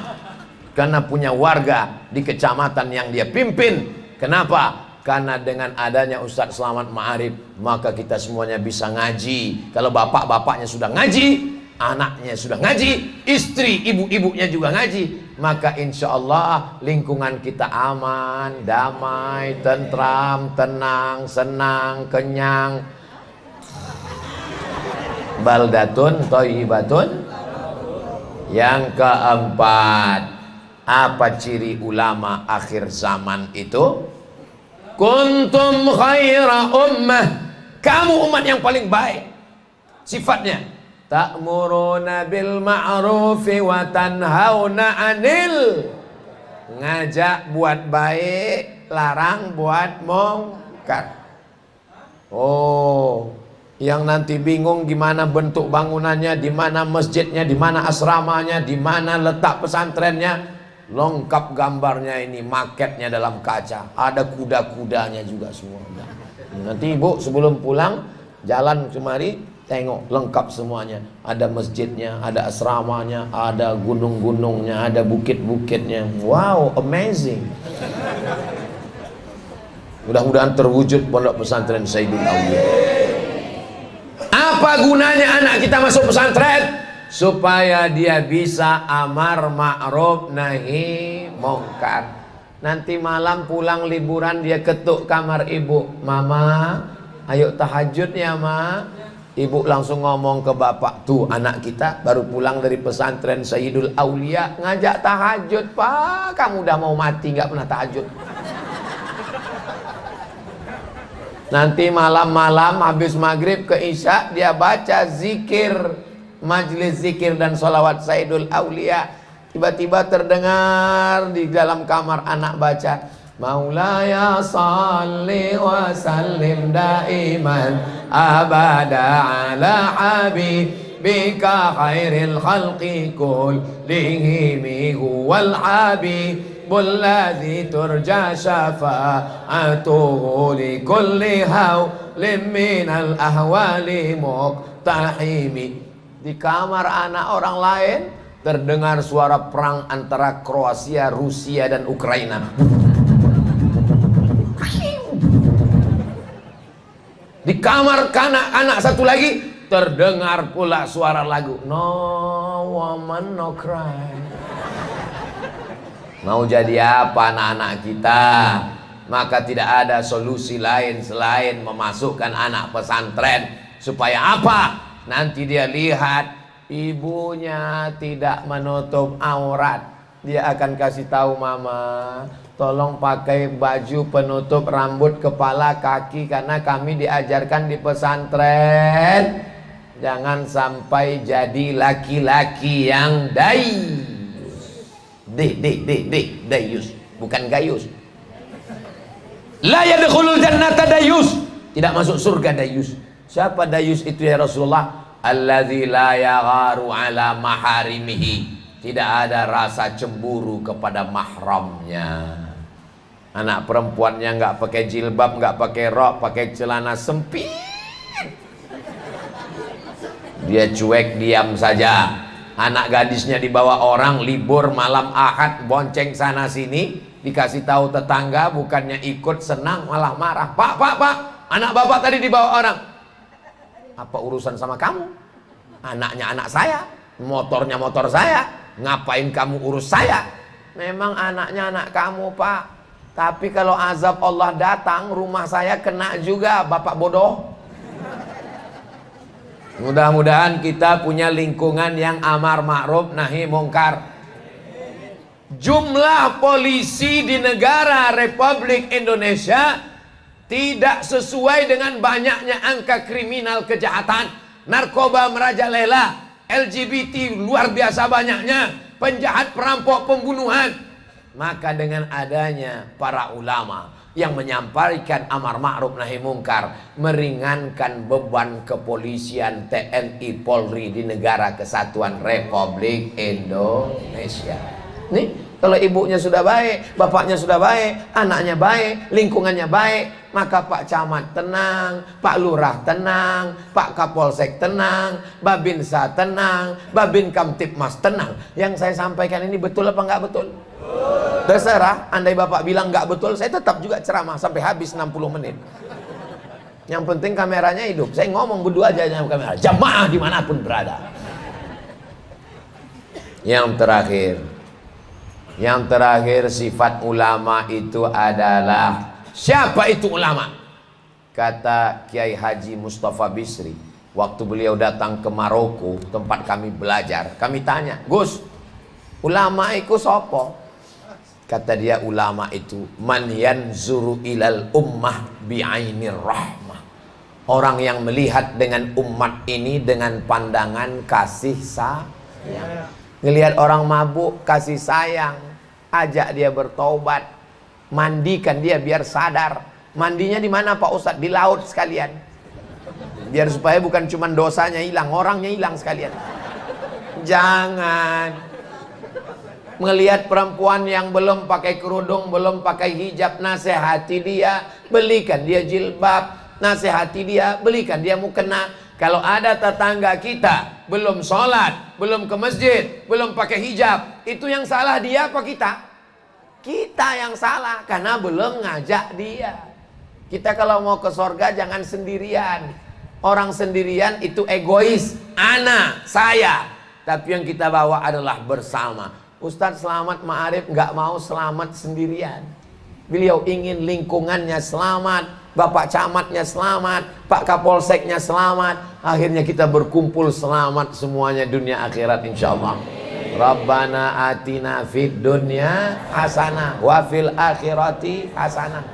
karena punya warga di kecamatan yang dia pimpin. Kenapa? Karena dengan adanya Ustadz Selamat Ma'arif, maka kita semuanya bisa ngaji. Kalau bapak-bapaknya sudah ngaji, anaknya sudah ngaji, istri ibu-ibunya juga ngaji, maka insya Allah lingkungan kita aman, damai, tentram, tenang, senang, kenyang. Baldatun thayyibatun. Yang keempat, apa ciri ulama akhir zaman itu? Kuntum khaira ummah, kamu umat yang paling baik. Sifatnya ta'muruna bil ma'rufi wa tanhauna 'anil, ngajak buat baik, larang buat mungkar. Oh, yang nanti bingung gimana bentuk bangunannya, di mana masjidnya, di mana asramanya, di mana letak pesantrennya, lengkap gambarnya ini, maketnya dalam kaca, ada kuda-kudanya juga semua. Nanti ibu sebelum pulang jalan kemari, tengok lengkap semuanya. Ada masjidnya, ada asramanya, ada gunung-gunungnya, ada bukit-bukitnya. Wow, amazing. Mudah-mudahan terwujud pondok pesantren Sayyidul Aulia. Apa gunanya anak kita masuk pesantren? Supaya dia bisa amar ma'ruf nahi mungkar. Nanti malam pulang liburan dia ketuk kamar ibu, "Mama, ayo tahajud ya ma." Ibu langsung ngomong ke bapak, "Tuh anak kita baru pulang dari pesantren Sayyidul Aulia ngajak tahajud, Pak. Kamu udah mau mati nggak pernah tahajud." Nanti malam-malam habis maghrib ke isya dia baca zikir, majlis zikir dan sholawat Sayyidul Aulia. Tiba-tiba terdengar di dalam kamar anak baca, "Maulaya salli wa sallim daiman abada ala habibika khairil khalqi kullihim huwal habib Bulladhi turja syafa'atuhu li kulli hawlim minal ahwali muqtahimi." Di kamar anak orang lain terdengar suara perang antara Kroasia, Rusia dan Ukraina. Di kamar anak satu lagi terdengar pula suara lagu "No Woman No Cry." Mau jadi apa anak-anak kita? Maka tidak ada solusi lain selain memasukkan anak pesantren. Supaya apa? Nanti dia lihat ibunya tidak menutup aurat, dia akan kasih tahu, "Mama, tolong pakai baju penutup rambut, kepala, kaki, karena kami diajarkan di pesantren jangan sampai jadi laki-laki yang dayus, bukan gayus. La yadkhulul jannata dayus, tidak masuk surga dayus. Siapa dayus itu ya Rasulullah? Alladzi la yagharu ala maharimihi, tidak ada rasa cemburu kepada mahramnya. Anak perempuannya nggak pakai jilbab, nggak pakai rok, pakai celana sempit. Dia cuek diam saja. Anak gadisnya dibawa orang libur malam Ahad, bonceng sana sini, dikasih tahu tetangga, bukannya ikut senang malah marah. Pak, anak bapak tadi dibawa orang. Apa urusan sama kamu? Anaknya anak saya, motornya motor saya. Ngapain kamu urus saya? Memang anaknya anak kamu, Pak. Tapi kalau azab Allah datang, rumah saya kena juga, Bapak bodoh. Mudah-mudahan kita punya lingkungan yang amar ma'ruf nahi mungkar. Jumlah polisi di negara Republik Indonesia tidak sesuai dengan banyaknya angka kriminal kejahatan. Narkoba merajalela, LGBT luar biasa banyaknya, penjahat, perampok, pembunuhan. Maka dengan adanya para ulama yang menyampaikan amar ma'ruf nahi mungkar, meringankan beban kepolisian, TNI, Polri di negara kesatuan Republik Indonesia. Nih, kalau ibunya sudah baik, bapaknya sudah baik, anaknya baik, lingkungannya baik, maka Pak Camat tenang, Pak Lurah tenang, Pak Kapolsek tenang, Babinsa tenang, Babin Kamtipmas tenang. Yang saya sampaikan ini betul apa enggak betul? Terserah, andai bapak bilang nggak betul, saya tetap juga ceramah sampai habis 60 menit. Yang penting kameranya hidup. Saya ngomong berdua aja dengan kamera. Jamaah dimanapun berada. Yang terakhir sifat ulama itu adalah, siapa itu ulama? Kata Kiai Haji Mustafa Bisri, waktu beliau datang ke Maroko, tempat kami belajar, kami tanya, Gus, ulama itu sopo? Kata dia, ulama itu man yanzuru ilal ummah bi'ainir rahmah. Orang yang melihat dengan umat ini dengan pandangan kasih sayang. Ngelihat orang mabuk, kasih sayang, ajak dia bertobat, mandikan dia biar sadar. Mandinya di mana Pak Ustadz? Di laut sekalian. Biar supaya bukan cuma dosanya hilang, orangnya hilang sekalian. Jangan melihat perempuan yang belum pakai kerudung, belum pakai hijab, nasihati dia, belikan dia jilbab, nasihati dia, belikan dia mukena. Kalau ada tetangga kita belum sholat, belum ke masjid, belum pakai hijab, itu yang salah dia apa kita? Kita yang salah, karena belum ngajak dia. Kita kalau mau ke sorga jangan sendirian. Orang sendirian itu egois, ana, saya. Tapi yang kita bawa adalah bersama. Ustadz Selamat Ma'arif nggak mau selamat sendirian. Beliau ingin lingkungannya selamat, Bapak Camatnya selamat, Pak Kapolseknya selamat. Akhirnya kita berkumpul selamat semuanya dunia akhirat insyaallah. Rabbana atina fid dunya hasanah wa fil akhirati hasanah.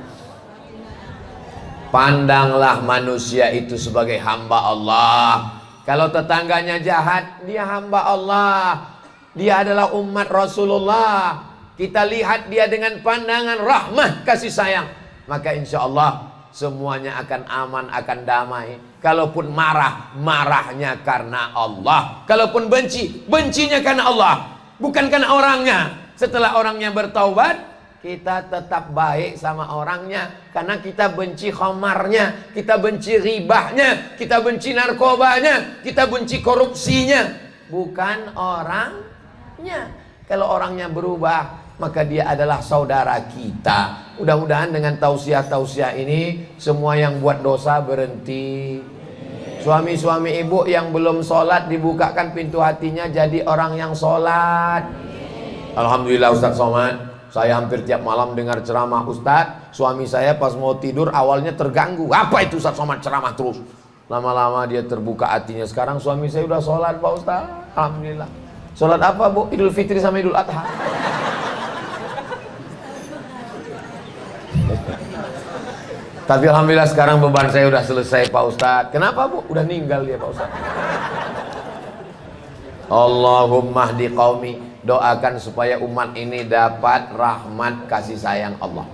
Pandanglah manusia itu sebagai hamba Allah. Kalau tetangganya jahat, dia hamba Allah. Dia adalah umat Rasulullah. Kita lihat dia dengan pandangan rahmah, kasih sayang. Maka insya Allah semuanya akan aman, akan damai. Kalaupun marah, marahnya karena Allah. Kalaupun benci, bencinya karena Allah, bukan karena orangnya. Setelah orangnya bertaubat, kita tetap baik sama orangnya. Karena kita benci khamarnya, kita benci ribahnya, kita benci narkobanya, kita benci korupsinya, bukan orangnya. Kalau orangnya berubah, maka dia adalah saudara kita. Mudah-mudahan dengan tausiah-tausiah ini semua yang buat dosa berhenti. Suami-suami ibu yang belum sholat, dibukakan pintu hatinya jadi orang yang sholat. Alhamdulillah Ustadz Somad, saya hampir tiap malam dengar ceramah Ustadz. Suami saya pas mau tidur awalnya terganggu. Apa itu Ustadz Somad ceramah terus? Lama-lama dia terbuka hatinya. Sekarang suami saya udah sholat Pak Ustadz. Alhamdulillah. Sholat apa Bu? Idul Fitri sama Idul Adha. Tapi alhamdulillah sekarang beban saya udah selesai Pak Ustadz. Kenapa Bu? Udah ninggal dia Pak Ustadz. Allahumma hdi qaumi. Doakan supaya umat ini dapat rahmat kasih sayang Allah.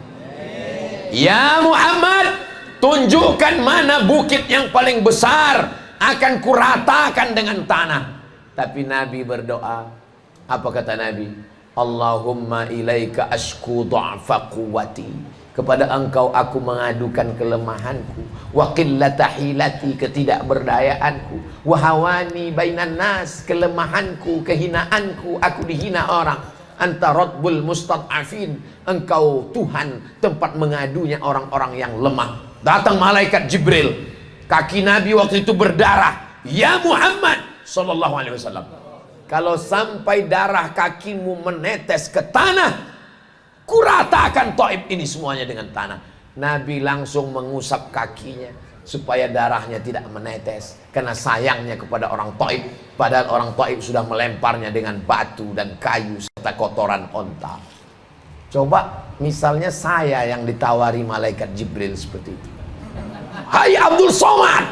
Ya Muhammad, tunjukkan mana bukit yang paling besar, akan kuratakan dengan tanah. Tapi Nabi berdoa, apa kata Nabi? Allahumma ilaika ashku du'afa quwwati. Kepada engkau aku mengadukan kelemahanku, wa qillata hilati, ketidakberdayaanku, wa hawani bainan nas, kelemahanku, kehinaanku, aku dihina orang. Anta rabbul mustad'afin, engkau Tuhan tempat mengadunya orang-orang yang lemah. Datang malaikat Jibril, kaki Nabi waktu itu berdarah. Ya Muhammad sallallahu alaihi wasallam, kalau sampai darah kakimu menetes ke tanah, kuratakan Taif ini semuanya dengan tanah. Nabi langsung mengusap kakinya supaya darahnya tidak menetes, karena sayangnya kepada orang Taif. Padahal orang Taif sudah melemparnya dengan batu dan kayu serta kotoran onta. Coba misalnya saya yang ditawari malaikat Jibril seperti itu. Hai Abdul Somad,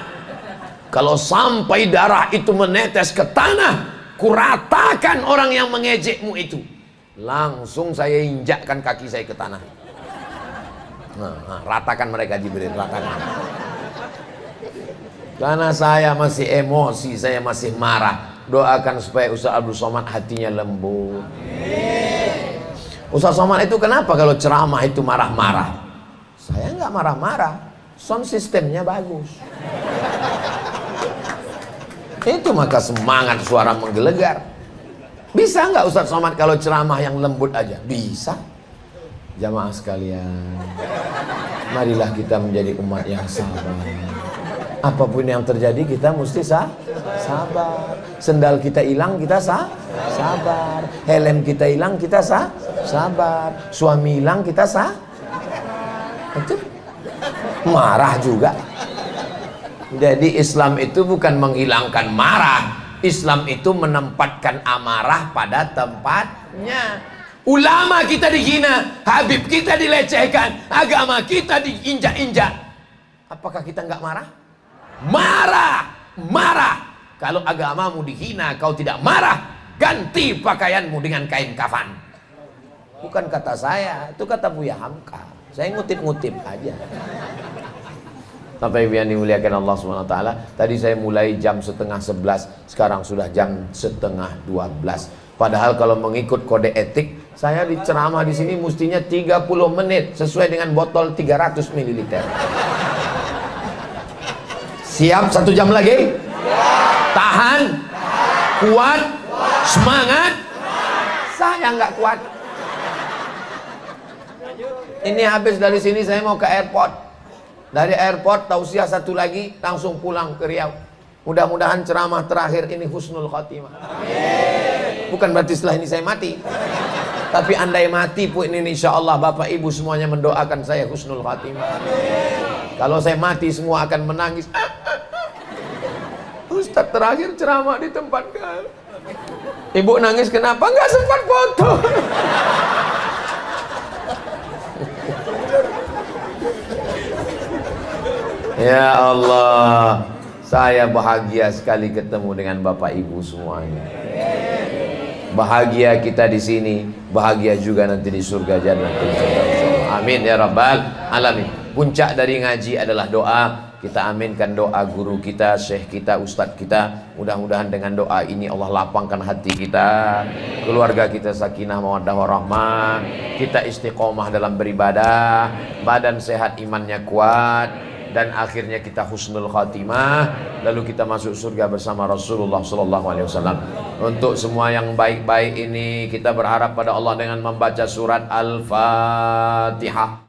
kalau sampai darah itu menetes ke tanah, kuratakan orang yang mengejekmu itu. Langsung saya injakkan kaki saya ke tanah. Nah, ratakan mereka Jibril, ratakan. Karena saya masih emosi, saya masih marah. Doakan supaya Ustaz Abdul Somad hatinya lembut. Ustaz Somad itu kenapa kalau ceramah itu marah-marah? Saya nggak marah-marah, sound sistemnya bagus. Itu maka semangat suara menggelegar. Bisa nggak Ustaz Somad kalau ceramah yang lembut aja? Bisa. Jamaah sekalian, marilah kita menjadi umat yang sabar. Apapun yang terjadi kita mesti sabar. Sendal kita hilang kita sabar. Helm kita hilang kita sabar. Suami hilang kita itu marah juga. Jadi Islam itu bukan menghilangkan marah. Islam itu menempatkan amarah pada tempatnya. Ulama kita dihina, Habib kita dilecehkan, agama kita diinjak-injak. Apakah kita nggak marah? Marah, marah. Kalau agamamu dihina, kau tidak marah, ganti pakaianmu dengan kain kafan. Bukan kata saya, itu kata Buya Hamka. Saya ngutip-ngutip aja. Bapak Ibu yang dimuliakan Allah SWT, tadi saya mulai jam 10:30, sekarang sudah jam 11:30. Padahal kalau mengikut kode etik, saya diceramah di sini mestinya 30 menit sesuai dengan botol 300 ml. Siap 1 jam lagi? Tahan? Kuat? Semangat? Saya nggak kuat. Ini habis dari sini saya mau ke airport. Dari airport tausiah 1 lagi, langsung pulang ke Riau. Mudah-mudahan ceramah terakhir ini husnul khotimah. Bukan berarti setelah ini saya mati, tapi andai mati pun ini insya Allah Bapak Ibu semuanya mendoakan saya husnul khotimah. Kalau saya mati semua akan menangis. Ustadz terakhir ceramah di tempat kan. Ibu nangis kenapa? Nggak sempat foto. Ya Allah, saya bahagia sekali ketemu dengan Bapak Ibu semuanya. Bahagia kita di sini, bahagia juga nanti di surga jannatul firdaus. Amin ya rabbal alamin. Puncak dari ngaji adalah doa. Kita aminkan doa guru kita, syekh kita, ustadz kita. Mudah-mudahan dengan doa ini Allah lapangkan hati kita, keluarga kita sakinah mawaddah warahmah, kita istiqomah dalam beribadah, badan sehat, imannya kuat, dan akhirnya kita husnul khatimah, lalu kita masuk surga bersama Rasulullah SAW. Untuk semua yang baik-baik ini kita berharap pada Allah dengan membaca surat Al-Fatihah.